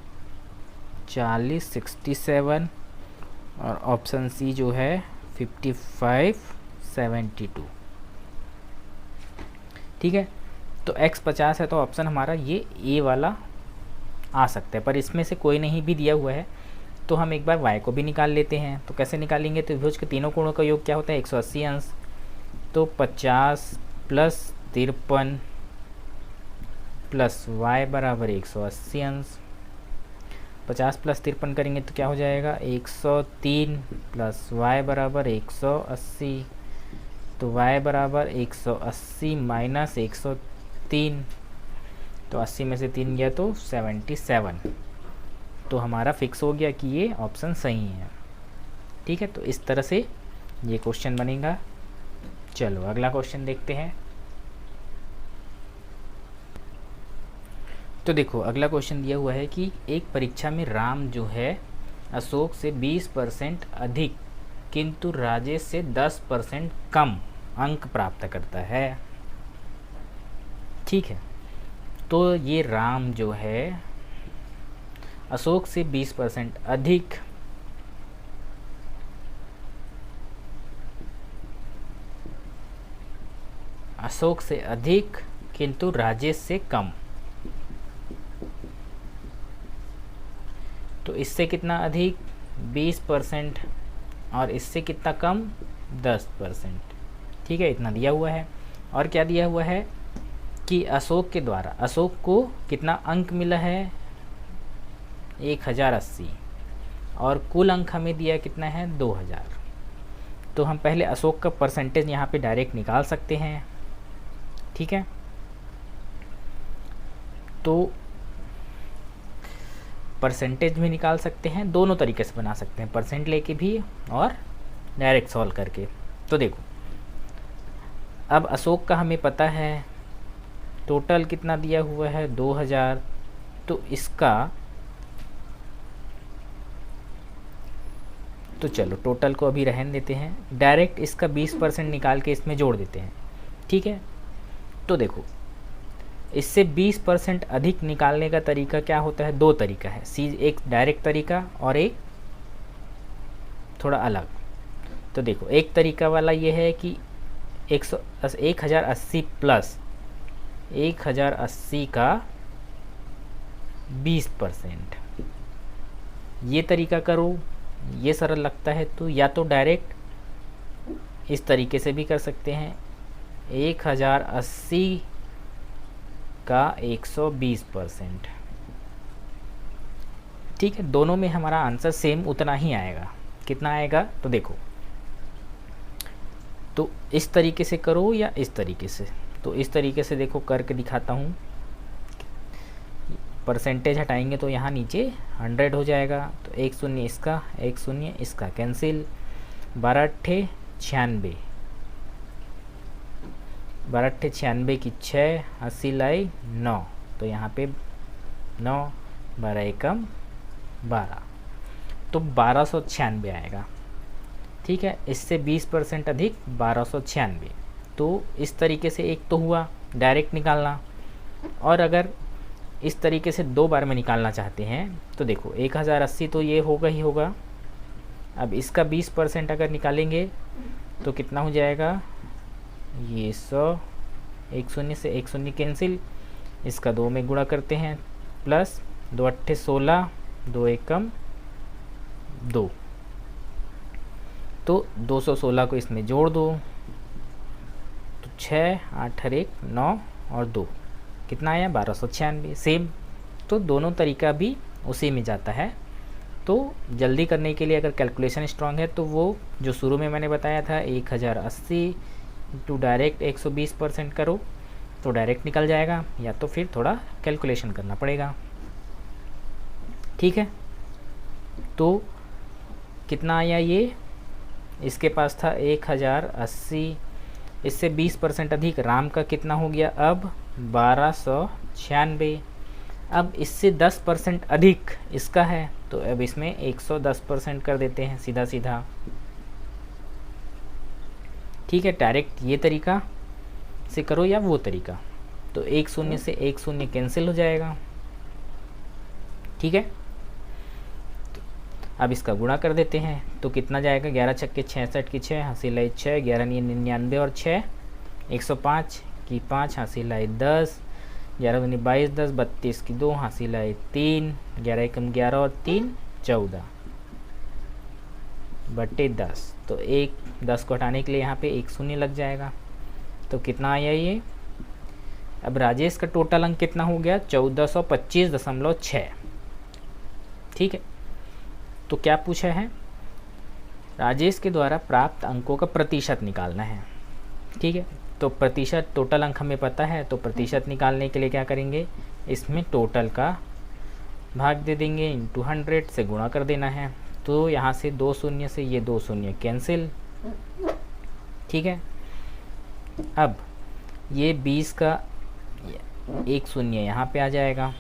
40 67, और ऑप्शन सी जो है 55 72। ठीक है, तो x 50 है तो ऑप्शन हमारा ये ए वाला आ सकता है, पर इसमें से कोई नहीं भी दिया हुआ है। तो हम एक बार y को भी निकाल लेते हैं। तो कैसे निकालेंगे, तो भुज के तीनों कोणों का योग क्या होता है 180 अंश, तो 50 प्लस 53 प्लस y बराबर 180 अंश। 50 प्लस 53 करेंगे तो क्या हो जाएगा 103 प्लस y बराबर 180, तो y बराबर 180 माइनस 103, तो 80 में से 3 गया तो 77। तो हमारा फिक्स हो गया कि ये ऑप्शन सही है। ठीक है, तो इस तरह से ये क्वेश्चन बनेगा। चलो अगला क्वेश्चन देखते हैं। तो देखो अगला क्वेश्चन दिया हुआ है कि एक परीक्षा में राम जो है अशोक से 20% अधिक किंतु राजेश से 10% कम अंक प्राप्त करता है। ठीक है, तो ये राम जो है अशोक से 20% अधिक किंतु राजेश से कम, तो इससे कितना अधिक 20% और इससे कितना कम 10%। ठीक है, इतना दिया हुआ है। और क्या दिया हुआ है कि अशोक के द्वारा अशोक को कितना अंक मिला है 1080, और कुल अंक हमें दिया कितना है 2000। तो हम पहले अशोक का परसेंटेज यहाँ पे डायरेक्ट निकाल सकते हैं। ठीक है, तो परसेंटेज भी निकाल सकते हैं, दोनों तरीके से बना सकते हैं, परसेंट लेके भी और डायरेक्ट सॉल्व करके। तो देखो अब अशोक का हमें पता है टोटल कितना दिया हुआ है 2000, तो इसका तो चलो टोटल को अभी रहने देते हैं, डायरेक्ट इसका 20% निकाल के इसमें जोड़ देते हैं। ठीक है, तो देखो इससे 20% अधिक निकालने का तरीका क्या होता है, दो तरीका है, एक डायरेक्ट तरीका और एक थोड़ा अलग। तो देखो एक तरीका वाला ये है कि 1080 प्लस 1080 का 20%, ये तरीका करो, ये सरल लगता है। तो या तो डायरेक्ट इस तरीके से भी कर सकते हैं, 1080 का 120%। ठीक है, दोनों में हमारा आंसर सेम उतना ही आएगा। कितना आएगा, तो देखो तो इस तरीके से करो या इस तरीके से। तो इस तरीके से देखो करके दिखाता हूँ, परसेंटेज हटाएंगे तो यहाँ नीचे 100 हो जाएगा। तो 1 शून्य इसका, 1 शून्य इसका कैंसिल, 12 अट्ठे 96, 12 अट्ठे 96 की 6, 80 लाई 9, तो यहाँ पे 9, 12 एकम 12, तो 1296 आएगा। ठीक है, इससे 20% अधिक 1296। तो इस तरीके से एक तो हुआ डायरेक्ट निकालना, और अगर इस तरीके से दो बार में निकालना चाहते हैं तो देखो 1080 तो ये होगा ही होगा। अब इसका 20% अगर निकालेंगे तो कितना हो जाएगा, ये 100, 1 शून्य से 1 शून्य कैंसिल, इसका 2 में गुणा करते हैं, प्लस 2 अट्ठे 16, 2 एकम 2, तो 216 को इसमें जोड़ दो, तो 6, 8 और 1 9 और 2 कितना आया, 1296 सेम। तो दोनों तरीका भी उसी में जाता है। तो जल्दी करने के लिए अगर कैलकुलेशन स्ट्रांग है तो वो जो शुरू में मैंने बताया था 1080 टू डायरेक्ट 120% करो तो डायरेक्ट निकल जाएगा, या तो फिर थोड़ा कैलकुलेशन करना पड़ेगा। ठीक है, तो कितना आया ये, इसके पास था 1080, इससे 20% अधिक राम का कितना हो गया अब 1296। अब इससे 10% अधिक इसका है, तो अब इसमें 110% कर देते हैं सीधा सीधा। ठीक है, डायरेक्ट ये तरीका से करो या वो तरीका, तो 1 शून्य से 1 शून्य कैंसिल हो जाएगा। ठीक है, अब इसका गुणा कर देते हैं तो कितना जाएगा, 11 छक्के 66 की 6, हंसी लाई 6, 11 99 और 6, 105 की 5, हंसी लाई 10, 11 दूनी 22, 10 32 की 2, हंसी लाई 3, 11 एकम 11 और 3 14 बटे 10। तो 10 को हटाने के लिए यहाँ पे 1 शून्य लग जाएगा। तो कितना आया ये, अब राजेश का टोटल अंक कितना हो गया, 1425.6। ठीक है, तो क्या पूछा है, राजेश के द्वारा प्राप्त अंकों का प्रतिशत निकालना है। ठीक है, तो प्रतिशत, टोटल अंक हमें पता है, तो प्रतिशत निकालने के लिए क्या करेंगे, इसमें टोटल का भाग दे देंगे, इंटू 100 से गुणा कर देना है। तो यहाँ से 2 शून्य से ये 2 शून्य कैंसिल। ठीक है, अब ये 20 का 1 शून्य यहाँ पे आ जाएगा।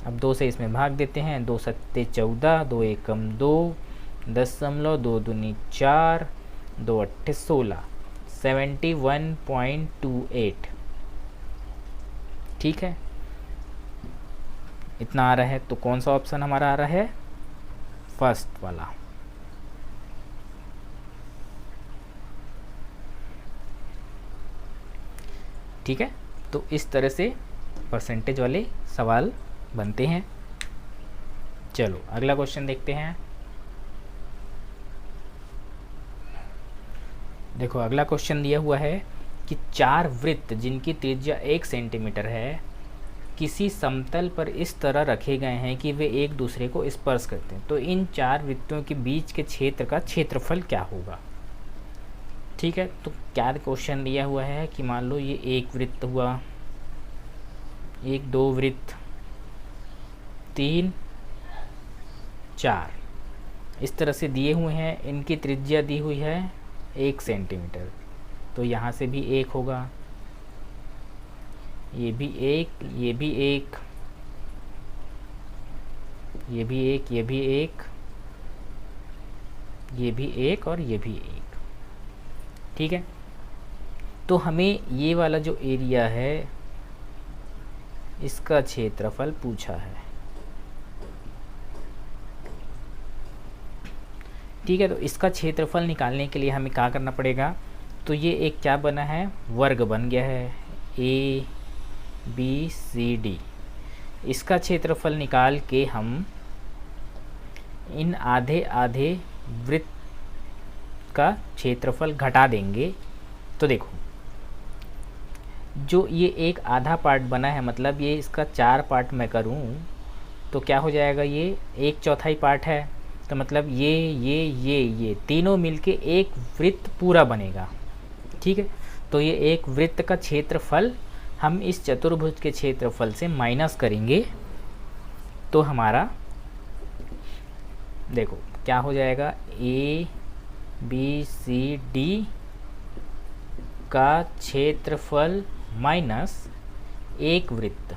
अब 2 से इसमें भाग देते हैं, 2 सत्ते 14, 2 एकम 2, 10.2 दूनी 4, 2 अट्ठे 16, 71.28। ठीक है, इतना आ रहा है। तो कौन सा ऑप्शन हमारा आ रहा है, फर्स्ट वाला। ठीक है, तो इस तरह से परसेंटेज वाले सवाल बनते हैं। चलो अगला क्वेश्चन देखते हैं। देखो अगला क्वेश्चन दिया हुआ है कि 4 वृत्त जिनकी त्रिज्या 1 सेंटीमीटर है किसी समतल पर इस तरह रखे गए हैं कि वे एक दूसरे को स्पर्श करते हैं, तो इन 4 वृत्तों के बीच के क्षेत्र का क्षेत्रफल क्या होगा। ठीक है, तो क्या क्वेश्चन दिया हुआ है कि मान लो ये एक वृत्त हुआ, 1 2 वृत्त, 3 4 इस तरह से दिए हुए हैं। इनकी त्रिज्या दी हुई है 1 सेंटीमीटर, तो यहाँ से भी 1 होगा, ये भी 1, ये भी 1, ये भी 1, ये भी 1, ये भी 1 और ये भी 1। ठीक है, तो हमें ये वाला जो एरिया है इसका क्षेत्रफल पूछा है। ठीक है, तो इसका क्षेत्रफल निकालने के लिए हमें क्या करना पड़ेगा, तो ये एक क्या बना है, वर्ग बन गया है ABCD। इसका क्षेत्रफल निकाल के हम इन आधे आधे वृत्त का क्षेत्रफल घटा देंगे। तो देखो जो ये एक आधा पार्ट बना है, मतलब ये इसका 4 पार्ट मैं करूं तो क्या हो जाएगा, ये 1/4 पार्ट है, तो मतलब ये तीनों मिलके एक वृत्त पूरा बनेगा। ठीक है, तो ये एक वृत्त का क्षेत्रफल हम इस चतुर्भुज के क्षेत्रफल से माइनस करेंगे, तो हमारा देखो क्या हो जाएगा, ABCD का क्षेत्रफल माइनस एक वृत्त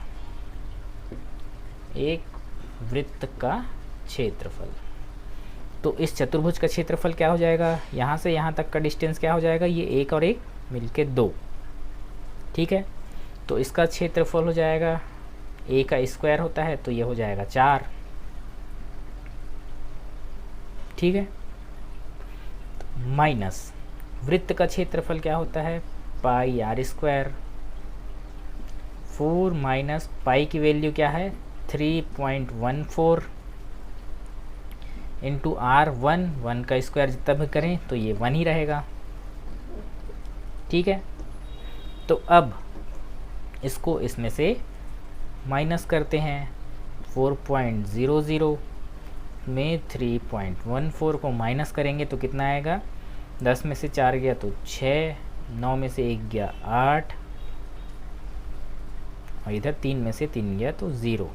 का क्षेत्रफल। तो इस चतुर्भुज का क्षेत्रफल क्या हो जाएगा, यहाँ से यहाँ तक का डिस्टेंस क्या हो जाएगा, ये 1 और 1 मिलके 2। ठीक है, तो इसका क्षेत्रफल हो जाएगा, a का स्क्वायर होता है तो ये हो जाएगा 4। ठीक है, माइनस वृत्त का क्षेत्रफल क्या होता है, पाई r स्क्वायर। 4 माइनस पाई की वैल्यू क्या है, 3.14 इंटू r 1 का स्क्वायर जितना भी करें तो ये 1 ही रहेगा। ठीक है, तो अब इसको इसमें से माइनस करते हैं। 4.00 में 3.14 को माइनस करेंगे तो कितना आएगा, 10 में से 4 गया तो 6, 9 में से 1 गया 8 और इधर 3 में से 3 गया तो 0,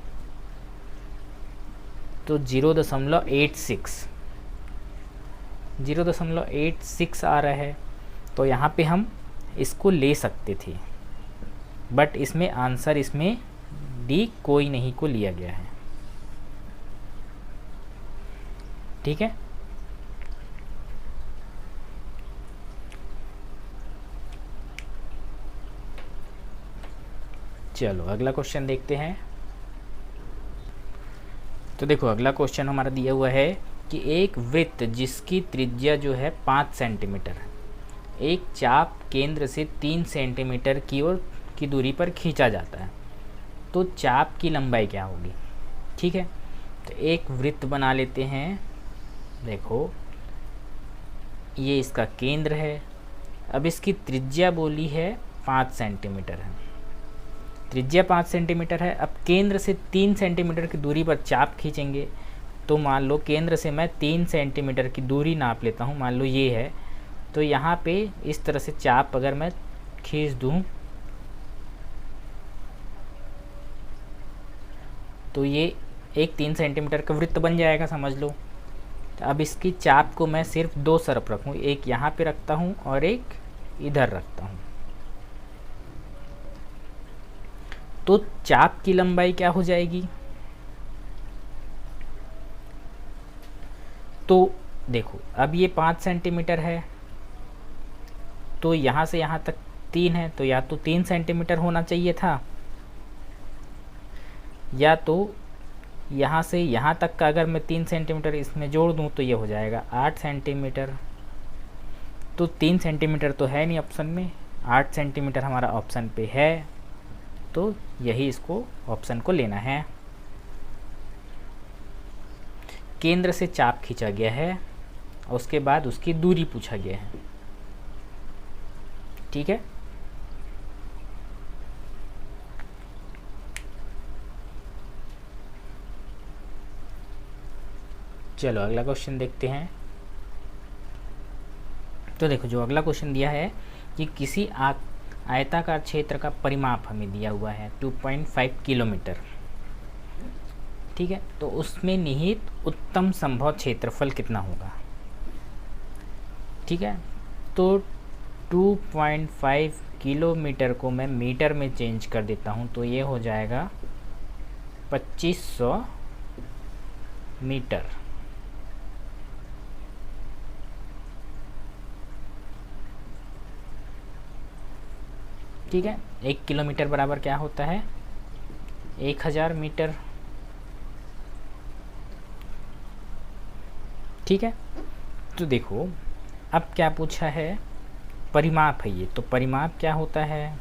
तो 0.86 आ रहा है। तो यहाँ पे हम इसको ले सकते थे, बट इसमें आंसर इसमें डी कोई नहीं को लिया गया है। ठीक है, चलो अगला क्वेश्चन देखते हैं। तो देखो अगला क्वेश्चन हमारा दिया हुआ है कि एक वृत्त जिसकी त्रिज्या जो है 5 सेंटीमीटर, एक चाप केंद्र से 3 सेंटीमीटर की ओर की दूरी पर खींचा जाता है, तो चाप की लंबाई क्या होगी। ठीक है, तो एक वृत्त बना लेते हैं। देखो ये इसका केंद्र है, अब इसकी त्रिज्या बोली है 5 सेंटीमीटर है, त्रिज्या 5 सेंटीमीटर है। अब केंद्र से 3 सेंटीमीटर की दूरी पर चाप खींचेंगे, तो मान लो केंद्र से मैं 3 सेंटीमीटर की दूरी नाप लेता हूँ, मान लो ये है, तो यहाँ पे इस तरह से चाप अगर मैं खींच दूँ तो ये एक 3 सेंटीमीटर का वृत्त बन जाएगा, समझ लो। तो अब इसकी चाप को मैं सिर्फ 2 तरफ रखूँ, एक यहाँ पे रखता हूँ और एक इधर रखता हूँ, तो चाप की लंबाई क्या हो जाएगी। तो देखो अब ये 5 सेंटीमीटर है, तो यहाँ से यहाँ तक 3 है, तो या तो 3 सेंटीमीटर होना चाहिए था, या तो यहाँ से यहाँ तक का अगर मैं 3 सेंटीमीटर इसमें जोड़ दूँ तो ये हो जाएगा 8 सेंटीमीटर। तो 3 सेंटीमीटर तो है नहीं ऑप्शन में, 8 सेंटीमीटर हमारा ऑप्शन पे है, तो यही इसको ऑप्शन को लेना है। केंद्र से चाप खींचा गया है और उसके बाद उसकी दूरी पूछा गया है। ठीक है, चलो अगला क्वेश्चन देखते हैं। तो देखो जो अगला क्वेश्चन दिया है कि किसी आयताकार क्षेत्र का परिमाप हमें दिया हुआ है 2.5 किलोमीटर। ठीक है, तो उसमें निहित उत्तम संभव क्षेत्रफल कितना होगा। ठीक है, तो 2.5 किलोमीटर को मैं मीटर में चेंज कर देता हूँ, तो ये हो जाएगा 2500 मीटर। ठीक है। 1 किलोमीटर बराबर क्या होता है? 1000 मीटर। ठीक है। तो देखो अब क्या पूछा है, परिमाप है ये, तो परिमाप क्या होता है?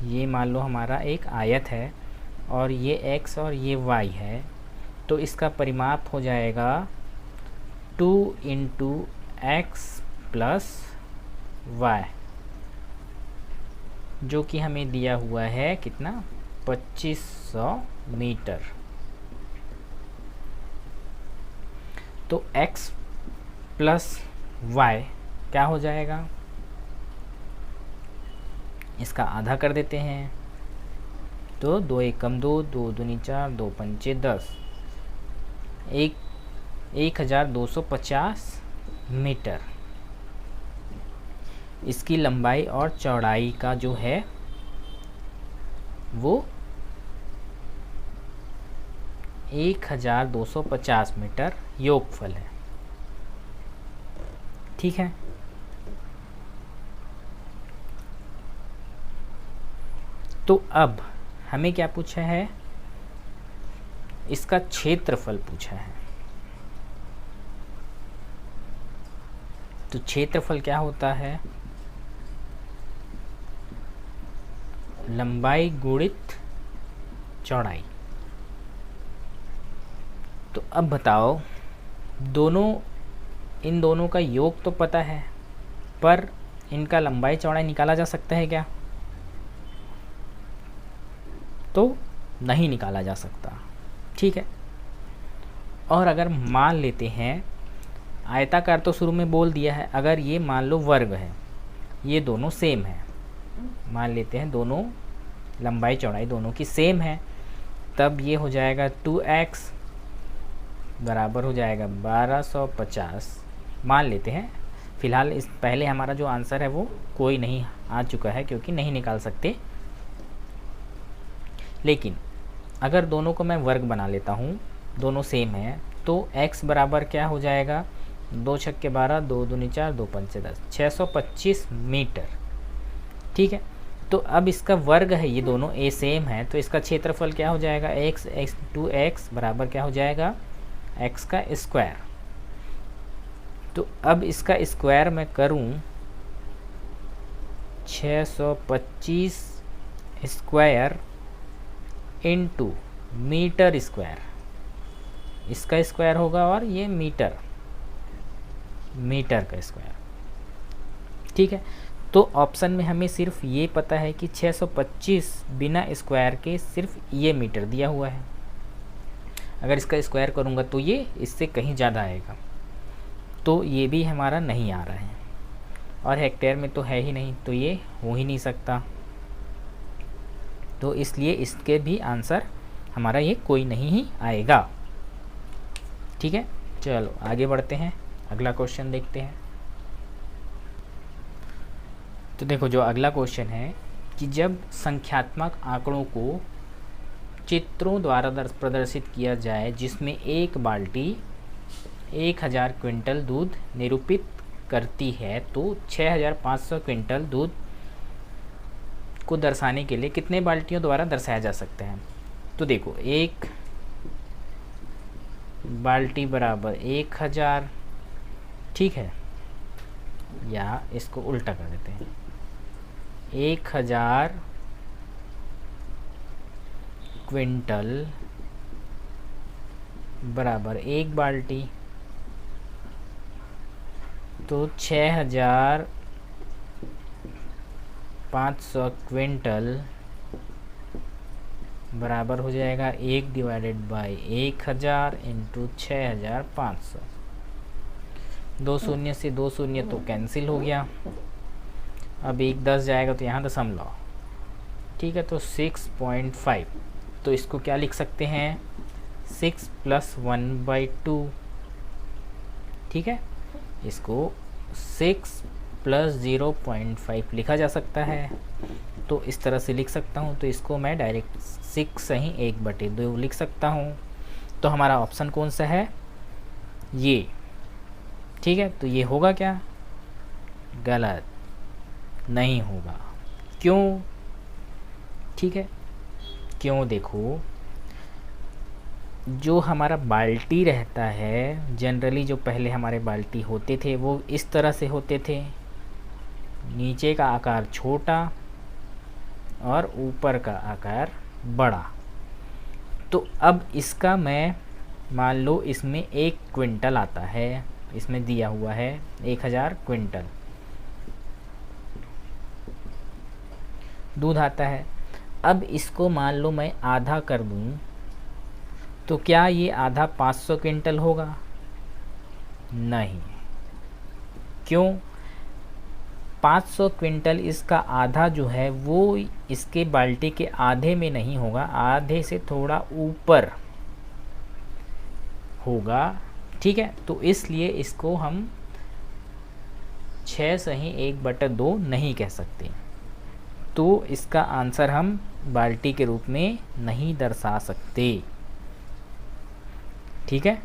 ये मान लो हमारा एक आयत है और ये x और ये y है, तो इसका परिमाप हो जाएगा 2 इंटू एक्स प्लस वाई, जो कि हमें दिया हुआ है कितना? 2500 मीटर। तो x प्लस y क्या हो जाएगा? इसका आधा कर देते हैं, तो 2 एकम 2, 2 दूनी 4, 2 पंचे 10, 1250 मीटर। इसकी लंबाई और चौड़ाई का जो है वो 1250 मीटर योगफल है। ठीक है। तो अब हमें क्या पूछा है? इसका क्षेत्रफल पूछा है। तो क्षेत्रफल क्या होता है? लंबाई गुणित चौड़ाई। तो अब बताओ, इन दोनों का योग तो पता है, पर इनका लंबाई चौड़ाई निकाला जा सकता है क्या? तो नहीं निकाला जा सकता। ठीक है। और अगर मान लेते हैं, आयताकार तो शुरू में बोल दिया है, अगर ये मान लो वर्ग है, ये दोनों सेम है, मान लेते हैं दोनों लंबाई चौड़ाई दोनों की सेम है, तब ये हो जाएगा 2x बराबर हो जाएगा 1250 मान लेते हैं। फ़िलहाल इस पहले हमारा जो आंसर है वो कोई नहीं आ चुका है, क्योंकि नहीं निकाल सकते। लेकिन अगर दोनों को मैं वर्ग बना लेता हूँ, दोनों सेम है, तो x बराबर क्या हो जाएगा? 2 छक्के 12, 2 दूनी 4, 2 पंचे 10, 625 मीटर। ठीक है। तो अब इसका वर्ग है, ये दोनों ए सेम है, तो इसका क्षेत्रफल क्या हो जाएगा? x 2x बराबर क्या हो जाएगा? x का स्क्वायर। तो अब इसका स्क्वायर मैं करूं, 625 स्क्वायर इंटू मीटर स्क्वायर, इसका स्क्वायर होगा और ये मीटर का स्क्वायर। ठीक है। तो ऑप्शन में हमें सिर्फ ये पता है कि 625 बिना स्क्वायर के सिर्फ ये मीटर दिया हुआ है। अगर इसका स्क्वायर करूँगा तो ये इससे कहीं ज़्यादा आएगा, तो ये भी हमारा नहीं आ रहा है, और हेक्टेयर में तो है ही नहीं, तो ये हो ही नहीं सकता। तो इसलिए इसके भी आंसर हमारा ये कोई नहीं ही आएगा। ठीक है। चलो आगे बढ़ते हैं, अगला क्वेश्चन देखते हैं। तो देखो जो अगला क्वेश्चन है कि जब संख्यात्मक आंकड़ों को चित्रों द्वारा प्रदर्शित किया जाए, जिसमें एक बाल्टी 1000 क्विंटल दूध निरूपित करती है, तो 6500 क्विंटल दूध को दर्शाने के लिए कितने बाल्टियों द्वारा दर्शाया जा सकता है? तो देखो, एक बाल्टी बराबर 1000, ठीक है, या इसको उल्टा कर देते हैं, 1000 क्विंटल बराबर एक बाल्टी, तो 6500 क्विंटल बराबर हो जाएगा 1 डिवाइडेड बाई 1000 इंटू 6500। 2 शून्य से 2 शून्य तो कैंसिल हो गया, अब 1 10 जाएगा तो यहाँ दशमलव, ठीक है, तो 6.5। तो इसको क्या लिख सकते हैं? 6 + 1/2, ठीक है, इसको 6 + 0.5 लिखा जा सकता है। तो इस तरह से लिख सकता हूँ, तो इसको मैं डायरेक्ट 6 ही 1/2 लिख सकता हूँ। तो हमारा ऑप्शन कौन सा है? ये, ठीक है। तो ये होगा क्या? गलत नहीं होगा, क्यों? ठीक है, क्यों? देखो, जो हमारा बाल्टी रहता है, जनरली जो पहले हमारे बाल्टी होते थे वो इस तरह से होते थे, नीचे का आकार छोटा और ऊपर का आकार बड़ा। तो अब इसका मैं मान लो इसमें 1 क्विंटल आता है, इसमें दिया हुआ है 1000 क्विंटल दूध आता है। अब इसको मान लो मैं आधा कर दूं, तो क्या ये आधा 500 क्विंटल होगा? नहीं। क्यों? 500 क्विंटल इसका आधा जो है वो इसके बाल्टी के आधे में नहीं होगा, आधे से थोड़ा ऊपर होगा। ठीक है, तो इसलिए इसको हम 6 सही 1/2 नहीं कह सकते। तो इसका आंसर हम बाल्टी के रूप में नहीं दर्शा सकते। ठीक है,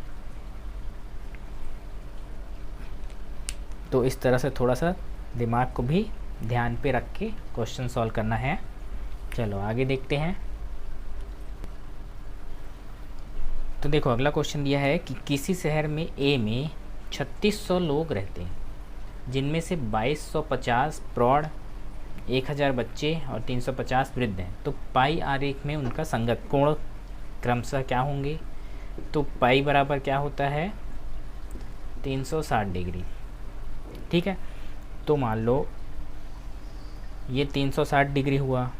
तो इस तरह से थोड़ा सा दिमाग को भी ध्यान पे रख के क्वेश्चन सॉल्व करना है। चलो आगे देखते हैं। तो देखो, अगला क्वेश्चन दिया है कि किसी शहर में ए में 3600 लोग रहते हैं, जिनमें से 2250 प्रौढ़, 1000 बच्चे और 350 वृद्ध हैं। तो पाई आरेख में उनका संगत कोण क्रमशः क्या होंगे? तो पाई बराबर क्या होता है? 360 डिग्री। ठीक है, तो मान लो ये 360 डिग्री हुआ।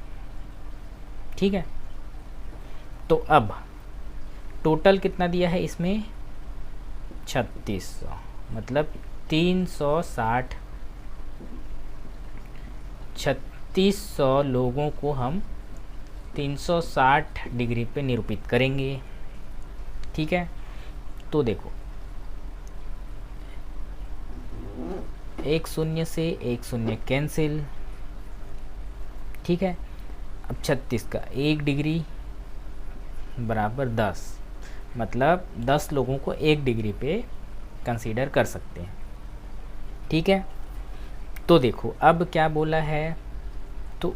ठीक है, तो अब टोटल कितना दिया है इसमें? 3600, मतलब 360, 3600 लोगों को हम 360 डिग्री पे निरूपित करेंगे। ठीक है, तो देखो, एक शून्य से एक शून्य कैंसिल। ठीक है, अब 36 का 1 डिग्री बराबर 10, मतलब 10 लोगों को 1 डिग्री पे कंसीडर कर सकते हैं। ठीक है, तो देखो अब क्या बोला है, तो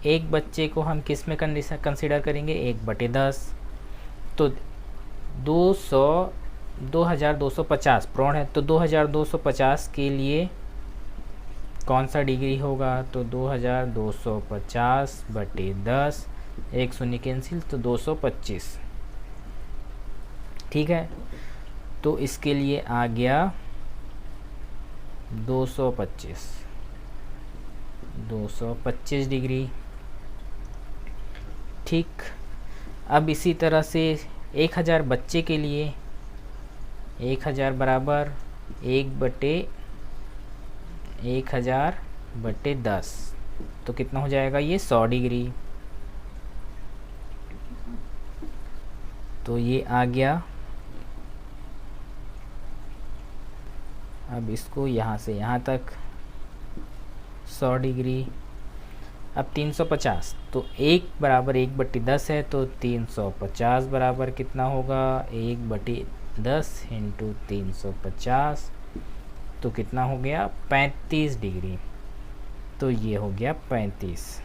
एक बच्चे को हम किस में कंसीडर करेंगे? 1/10। तो 2250 प्रौढ़ है, तो 2250 के लिए कौन सा डिग्री होगा? तो 2250/10, 1 शून्य कैंसिल, तो 225। ठीक है, तो इसके लिए आ गया 225 डिग्री। ठीक, अब इसी तरह से 1000 बच्चे के लिए 1000 बराबर 1/1000/10, तो कितना हो जाएगा ये? 100 डिग्री। तो ये आ गया। अब इसको यहाँ से यहाँ तक 100 डिग्री। अब 350, तो 1 बराबर 1/10 है, तो 350 बराबर कितना होगा? 1/10 इंटू 350, तो कितना हो गया? 35 डिग्री। तो ये हो गया 35।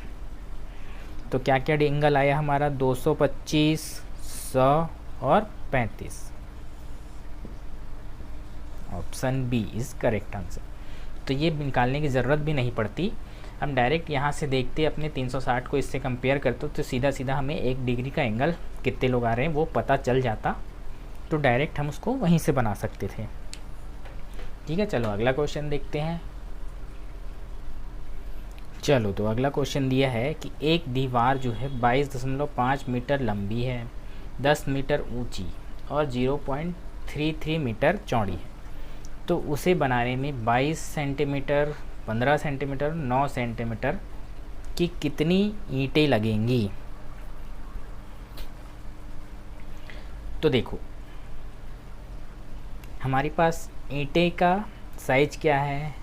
तो क्या क्या एंगल आया हमारा? 225, 100 और 35। Option B is correct answer. तो ये निकालने की ज़रूरत भी नहीं पड़ती, हम डायरेक्ट यहाँ से देखते अपने 360 को इससे कंपेयर करते तो सीधा सीधा हमें 1 डिग्री का एंगल कितने लोग आ रहे हैं वो पता चल जाता, तो डायरेक्ट हम उसको वहीं से बना सकते थे। ठीक है, चलो अगला क्वेश्चन देखते हैं। चलो, तो अगला क्वेश्चन दिया है कि एक दीवार जो है 22.5 मीटर लंबी है, 10 मीटर ऊंची और 0.33 मीटर चौड़ी है। तो उसे बनाने में 22 सेंटीमीटर, 15 सेंटीमीटर, 9 सेंटीमीटर की कितनी ईंटें लगेंगी? तो देखो, हमारे पास ईंटें का साइज क्या है?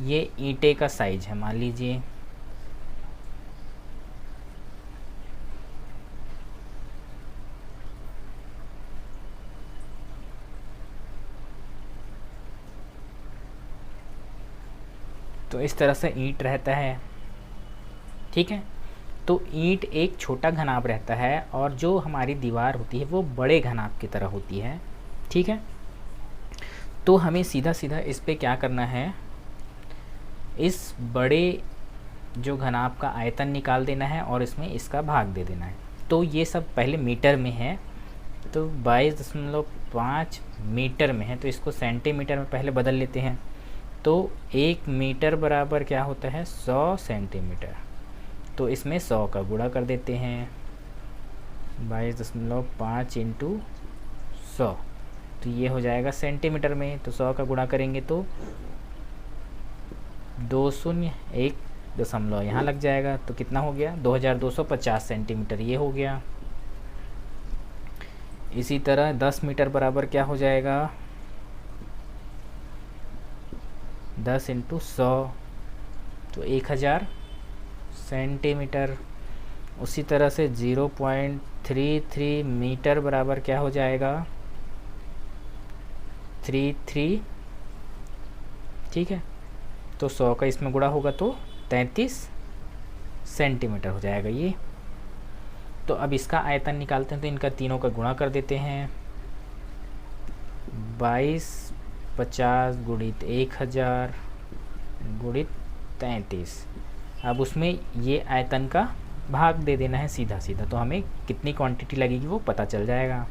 ये ईंटें का साइज है, मान लीजिए तो इस तरह से ईंट रहता है, ठीक है। तो ईंट एक छोटा घनाभ रहता है और जो हमारी दीवार होती है वो बड़े घनाभ की तरह होती है, ठीक है। तो हमें सीधा सीधा इस पे क्या करना है, इस बड़े जो घनाभ का आयतन निकाल देना है और इसमें इसका भाग दे देना है। तो ये सब पहले मीटर में है, तो 22.5 मीटर में है, तो इसको सेंटीमीटर में पहले बदल लेते हैं। तो 1 मीटर बराबर क्या होता है, 100 सेंटीमीटर। तो इसमें 100 का गुणा कर देते हैं, 22.5 इंटू 100, तो ये हो जाएगा सेंटीमीटर में। तो 100 का गुणा करेंगे तो 201 यहाँ लग जाएगा, तो कितना हो गया, 2250 सेंटीमीटर ये हो गया। इसी तरह 10 मीटर बराबर क्या हो जाएगा, 10 इंटू 100, तो 1000 सेंटीमीटर। उसी तरह से 0.33 मीटर बराबर क्या हो जाएगा, 33, ठीक है। तो 100 का इसमें गुणा होगा तो 33 सेंटीमीटर हो जाएगा ये। तो अब इसका आयतन निकालते हैं, तो इनका तीनों का गुणा कर देते हैं, 2250 गुणित 1000 गुणित 33। अब उसमें ये आयतन का भाग दे देना है सीधा सीधा, तो हमें कितनी क्वांटिटी लगेगी वो पता चल जाएगा।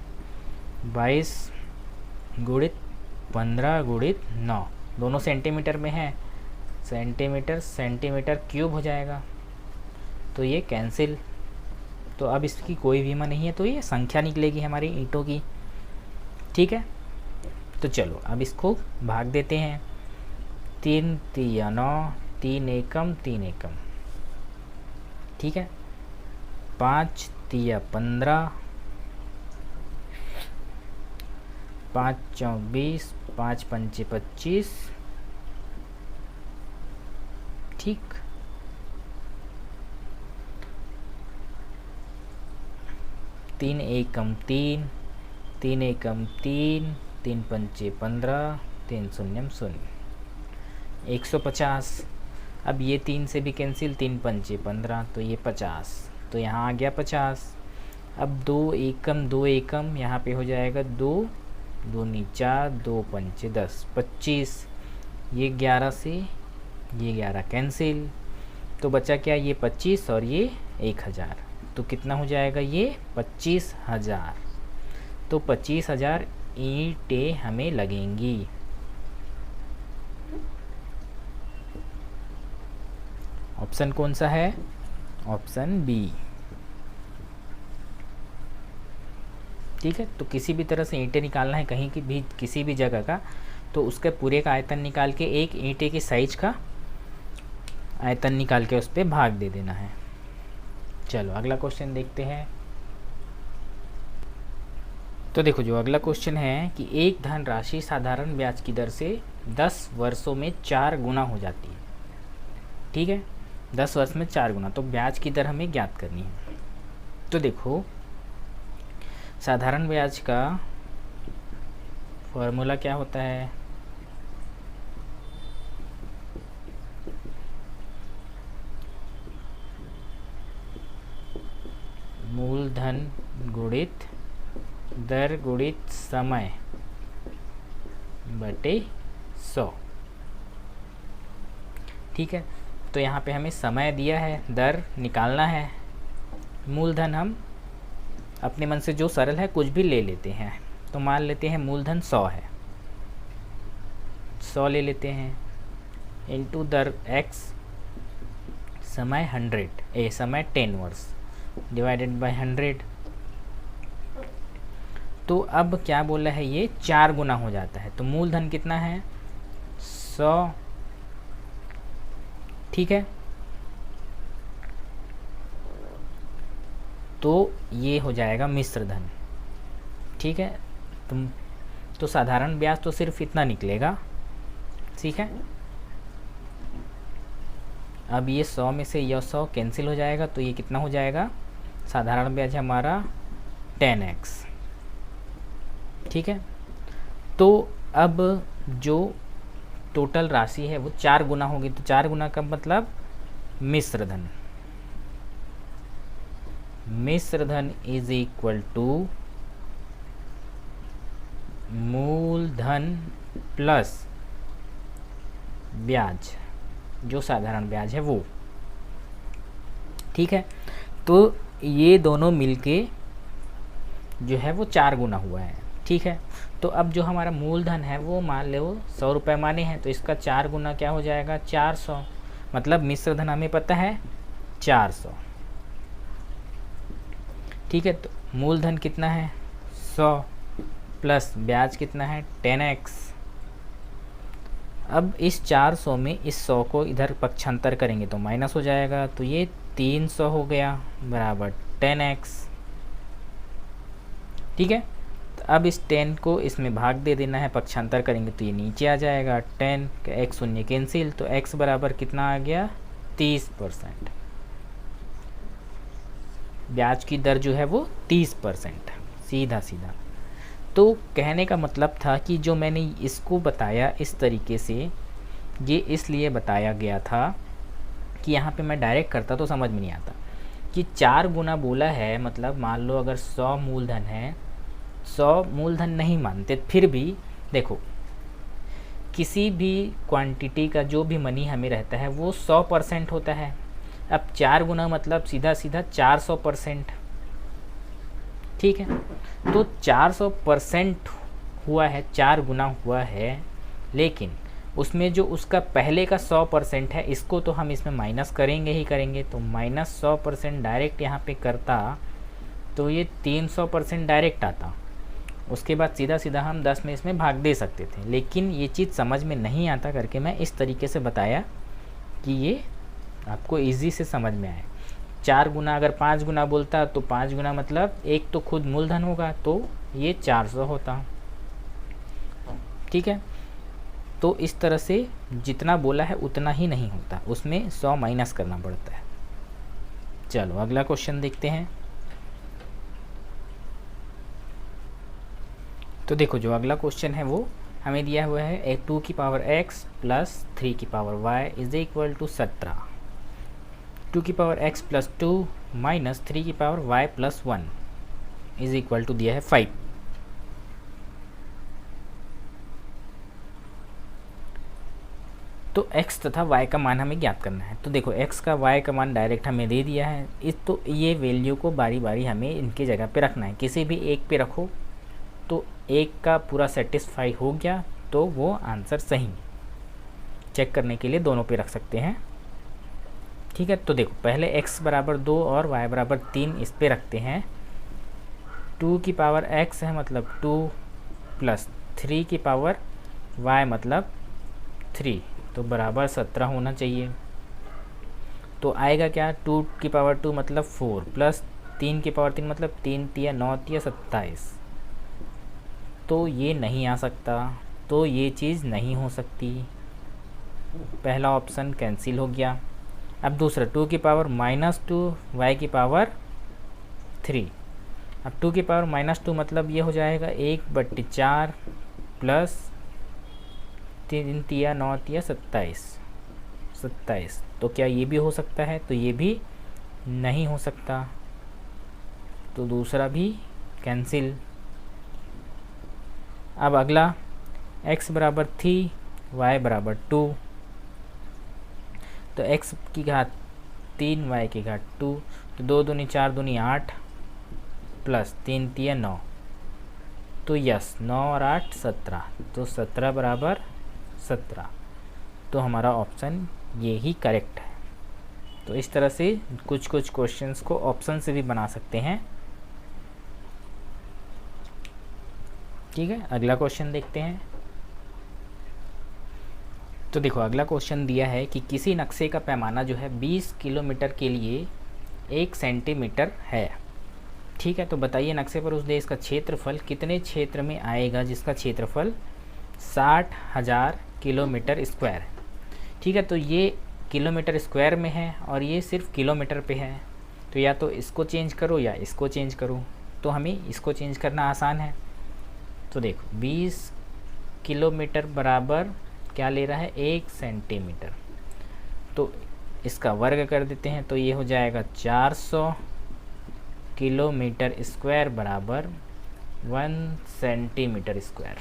22 गुणित 15 गुणित 9, दोनों सेंटीमीटर में है, सेंटीमीटर सेंटीमीटर क्यूब हो जाएगा, तो ये कैंसिल। तो अब इसकी कोई बीमा नहीं है, तो ये संख्या निकलेगी हमारी ईंटों की, ठीक है। तो चलो अब इसको भाग देते हैं, 3 तिया 9, 3 एकम 3 एकम, ठीक है। 5 तिया 15, 5 चौक 20, 5 पंचे 25, ठीक। 3 एकम 3, 3 एकम 3, 3 पंचे 15, 3 शून्यम 0, 150। अब ये 3 से भी कैंसिल, 3 पंचे 15, तो ये 50, तो यहाँ आ गया 50। अब 2 एकम 2 एकम, यहाँ पे हो जाएगा 2 दूनी 4, 2 पंचे 10, 25। ये 11 से ये 11 कैंसिल, तो बचा क्या, ये 25 और ये 1000, तो कितना हो जाएगा ये 25,000। तो 25,000 ईंटें हमें लगेंगी। ऑप्शन कौन सा है, ऑप्शन बी, ठीक है। तो किसी भी तरह से ईंटें निकालना है कहीं की भी किसी भी जगह का, तो उसके पूरे का आयतन निकाल के एक ईंटे की साइज का आयतन निकाल के उस पर भाग दे देना है। चलो अगला क्वेश्चन देखते हैं। तो देखो जो अगला क्वेश्चन है कि एक धन राशि साधारण ब्याज की दर से 10 वर्षों में 4 गुना हो जाती है, ठीक है। 10 वर्ष में 4 गुना, तो ब्याज की दर हमें ज्ञात करनी है। तो देखो साधारण ब्याज का फॉर्मूला क्या होता है, मूलधन गुणित दर गुणित समय बटे 100, ठीक है। तो यहाँ पे हमें समय दिया है, दर निकालना है, मूलधन हम अपने मन से जो सरल है कुछ भी ले लेते हैं। तो मान लेते हैं मूलधन 100 है, 100 ले लेते हैं, इंटू दर x, समय 100, समय 10 वर्ष डिवाइडेड बाय 100। तो अब क्या बोला है, ये 4 गुना हो जाता है। तो मूलधन कितना है, 100, ठीक है। तो ये हो जाएगा मिश्र धन, ठीक है। तो साधारण ब्याज तो सिर्फ इतना निकलेगा, ठीक है। अब ये 100 में से यह 100 कैंसिल हो जाएगा, तो ये कितना हो जाएगा, साधारण ब्याज हमारा 10x, ठीक है। तो अब जो टोटल राशि है वो 4 गुना होगी। तो 4 गुना का मतलब मिश्र धन। मिश्र धन इज इक्वल टू मूलधन प्लस ब्याज, जो साधारण ब्याज है वो। ठीक है, तो ये दोनों मिलके जो है वो 4 गुना हुआ है। ठीक है, तो अब जो हमारा मूलधन है वो मान लो 100 रुपये माने हैं, तो इसका 4 गुना क्या हो जाएगा 400, मतलब मिश्र धन हमें पता है 400। ठीक है, तो मूलधन कितना है 100 प्लस ब्याज कितना है 10x। अब इस 400 में इस 100 को इधर पक्षांतर करेंगे तो माइनस हो जाएगा, तो ये 300 हो गया बराबर 10x। ठीक है, तो अब इस 10 को इसमें भाग दे देना है, पक्षांतर करेंगे तो ये नीचे आ जाएगा 10, x शून्य कैंसिल, तो x बराबर कितना आ गया 30%। ब्याज की दर जो है वो 30%, सीधा सीधा। तो कहने का मतलब था कि जो मैंने इसको बताया इस तरीके से, ये इसलिए बताया गया था कि यहाँ पे मैं डायरेक्ट करता तो समझ में नहीं आता कि 4 गुना बोला है, मतलब मान लो अगर 100 मूलधन है, 100 मूलधन नहीं मानते फिर भी देखो किसी भी क्वांटिटी का जो भी मनी हमें रहता है वो 100% होता है। अब 4 गुना मतलब सीधा सीधा 400%। ठीक है, तो 400% हुआ है, 4 गुना हुआ है, लेकिन उसमें जो उसका पहले का 100% है इसको तो हम इसमें माइनस करेंगे ही करेंगे। तो माइनस 100% डायरेक्ट यहाँ पे करता तो ये 300% डायरेक्ट आता। उसके बाद सीधा सीधा हम 10 में इसमें भाग दे सकते थे, लेकिन ये चीज़ समझ में नहीं आता करके मैं इस तरीके से बताया कि ये आपको इजी से समझ में आए। 4 गुना अगर 5 गुना बोलता तो 5 गुना मतलब एक तो खुद मूलधन होगा, तो ये 400 होता। ठीक है, तो इस तरह से जितना बोला है उतना ही नहीं होता, उसमें 100 माइनस करना पड़ता है। चलो अगला क्वेश्चन देखते हैं। तो देखो जो अगला क्वेश्चन है वो हमें दिया हुआ है 2 की पावर x प्लस 3 की power y is equal to 17। 2 की पावर x प्लस 2 माइनस 3 की power y plus 1 is equal to दिया है 5। तो x तथा y का मान हमें ज्ञात करना है। तो देखो x का y का मान डायरेक्ट हमें दे दिया है, इस तो ये वैल्यू को बारी बारी हमें इनकी जगह पे रखना है। किसी भी एक पे रखो तो एक का पूरा सेटिस्फाई हो गया तो वो आंसर सही। चेक करने के लिए दोनों पे रख सकते हैं। ठीक है, तो देखो पहले x बराबर 2 और y बराबर 3 इस पे रखते हैं। 2 की पावर x है मतलब 2 प्लस 3 की पावर y मतलब 3, तो बराबर 17 होना चाहिए। तो आएगा क्या 2 की पावर 2 मतलब 4 प्लस 3 की पावर 3 मतलब 3 तिया 9 तिया 27। तो ये नहीं आ सकता, तो ये चीज़ नहीं हो सकती। पहला ऑप्शन कैंसिल हो गया। अब दूसरा 2 की पावर -2 y की पावर 3। अब 2 की पावर -2 मतलब ये हो जाएगा 1/4 प्लस 3 तिया 9 तिया 27। तो क्या ये भी हो सकता है? तो ये भी नहीं हो सकता, तो दूसरा भी कैंसिल। अब अगला x बराबर 3 y बराबर 2, तो x की घात 3 y की घात 2, तो 2 दूनी 4 दूनी 8 प्लस 3 तिया 9, तो यस 9 और 8 17, तो 17 बराबर 17। तो हमारा ऑप्शन ये ही करेक्ट है। तो इस तरह से कुछ कुछ क्वेश्चंस को ऑप्शन से भी बना सकते हैं। ठीक है, अगला क्वेश्चन देखते हैं। तो देखो अगला क्वेश्चन दिया है कि किसी नक्शे का पैमाना जो है 20 किलोमीटर के लिए 1 सेंटीमीटर है। ठीक है, तो बताइए नक्शे पर उस देश का क्षेत्रफल कितने क्षेत्र में आएगा जिसका क्षेत्रफल 60,000 किलोमीटर स्क्वायर है। ठीक है, तो ये किलोमीटर स्क्वायर में है और ये सिर्फ किलोमीटर पे है, तो या तो इसको चेंज करो या इसको चेंज करो। तो हमें इसको चेंज करना आसान है। तो देखो 20 किलोमीटर बराबर क्या ले रहा है, 1 सेंटीमीटर। तो इसका वर्ग कर देते हैं तो ये हो जाएगा 400 किलोमीटर स्क्वायर बराबर 1 सेंटीमीटर स्क्वायर।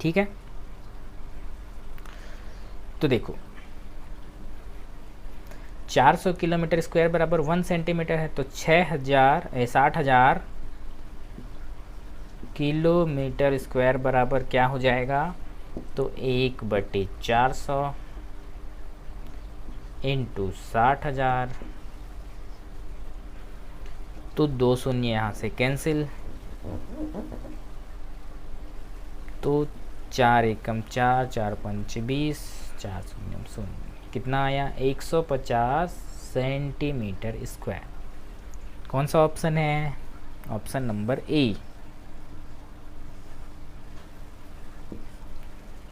ठीक है, तो देखो 400 किलोमीटर स्क्वायर बराबर 1 सेंटीमीटर है, तो 60,000 किलोमीटर स्क्वायर बराबर क्या हो जाएगा, तो 1/400 इंटू 60,000, तो 2 शून्य यहाँ से कैंसिल, तो 4 एकम 4, 4 पंच 20, 4 शून्य शून्य, कितना आया 150 सेंटीमीटर स्क्वायर। कौन सा ऑप्शन है, ऑप्शन नंबर ए।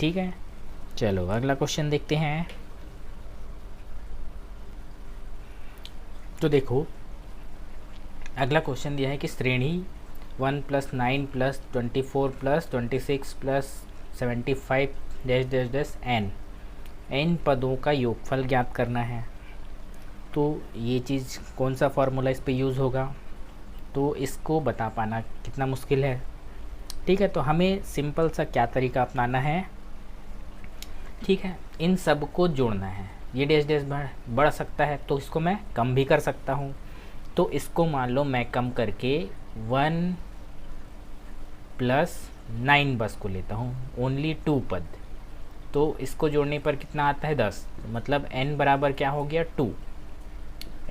ठीक है, चलो अगला क्वेश्चन देखते हैं। तो देखो अगला क्वेश्चन दिया है कि श्रेणी 1 + 9 + 24 + 26 + 75 डैश डैश डैश n पदों का योगफल ज्ञात करना है। तो ये चीज़ कौन सा फॉर्मूला इस पे यूज़ होगा, तो इसको बता पाना कितना मुश्किल है। ठीक है, तो हमें सिंपल सा क्या तरीका अपनाना है, ठीक है, इन सब को जोड़ना है। ये डैश डैश बढ़ सकता है तो इसको मैं कम भी कर सकता हूँ। तो इसको मान लो मैं कम करके 1 + 9 बस को लेता हूँ, ओनली 2 पद। तो इसको जोड़ने पर कितना आता है 10, मतलब n बराबर क्या हो गया 2।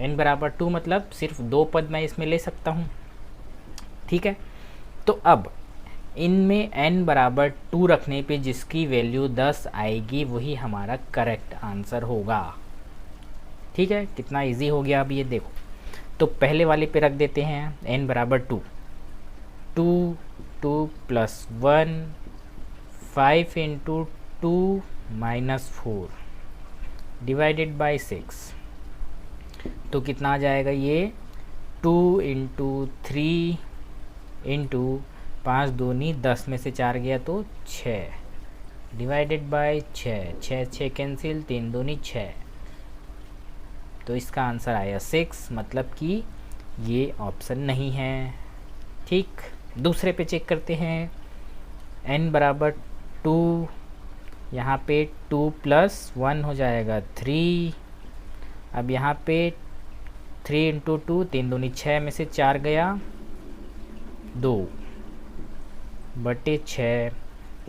n बराबर 2 मतलब सिर्फ 2 पद मैं इसमें ले सकता हूँ। ठीक है, तो अब इनमें n बराबर 2 रखने पे जिसकी वैल्यू 10 आएगी वही हमारा करेक्ट आंसर होगा। ठीक है, कितना इजी हो गया अब ये देखो। तो पहले वाले पे रख देते हैं n बराबर 2, 2 + 1 5 × 2 - 4 डिवाइडेड बाय 6, तो कितना आ जाएगा ये 2 × 3 × 5 दूनी 10 में से 4 गया तो 6 डिवाइडेड बाय 6, 6 6 कैंसिल, 3 दूनी 6, तो इसका आंसर आया 6, मतलब कि ये ऑप्शन नहीं है। ठीक, दूसरे पे चेक करते हैं। n बराबर 2, यहाँ पे 2 + 1 हो जाएगा 3। अब यहाँ पे 3 × 2 3 दूनी 6 में से 4 गया 2/6,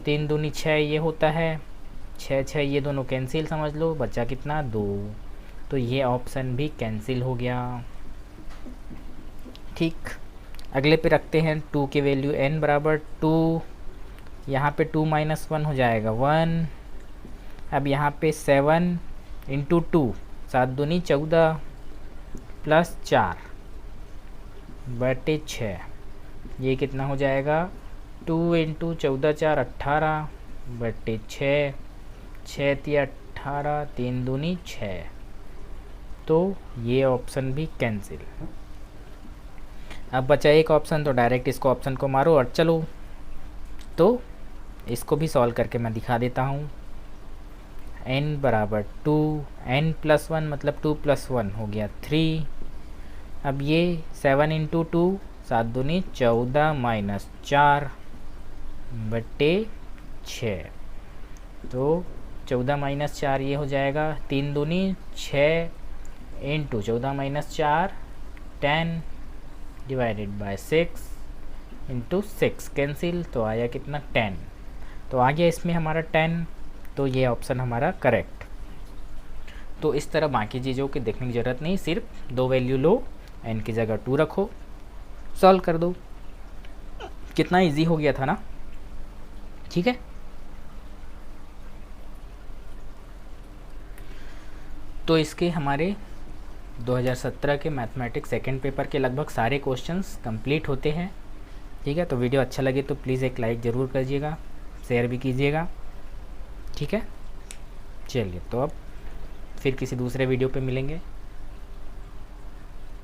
3 दूनी 6 ये होता है, 6 6 ये दोनों कैंसिल समझ लो, बचा कितना 2, तो ये ऑप्शन भी कैंसिल हो गया। ठीक, अगले पे रखते हैं 2 की वैल्यू, n बराबर 2, यहाँ पे 2 - 1 हो जाएगा 1। अब यहाँ पे 7 × 2 7 दूनी 14 + 4/6, ये कितना हो जाएगा 2 × 14 4 18/6, 6 × 18, 3 दूनी 6, तो ये ऑप्शन भी कैंसिल। अब बचा एक ऑप्शन, तो डायरेक्ट इसको ऑप्शन को मारो और चलो। तो इसको भी सॉल्व करके मैं दिखा देता हूँ। n बराबर 2, n + 1 मतलब 2 + 1 हो गया 3। अब ये 7 × 2 7 दूनी 14 - 4/6, तो 14 - 4 ये हो जाएगा 3 दूनी 6 × 14 - 4 10 डिवाइडेड बाय 6 × 6 कैंसिल, तो आया कितना 10, तो आ गया इसमें हमारा 10, तो ये ऑप्शन हमारा करेक्ट। तो इस तरह बाकी चीज़ों की देखने की ज़रूरत नहीं, सिर्फ 2 वैल्यू लो, n की जगह 2 रखो, सॉल्व कर दो। कितना इजी हो गया था ना। ठीक है, तो इसके हमारे 2017 के मैथमेटिक्स सेकंड पेपर के लगभग सारे क्वेश्चंस कंप्लीट होते हैं। ठीक है, तो वीडियो अच्छा लगे तो प्लीज़ एक लाइक ज़रूर करिएगा, शेयर भी कीजिएगा। ठीक है, चलिए तो अब फिर किसी दूसरे वीडियो पे मिलेंगे।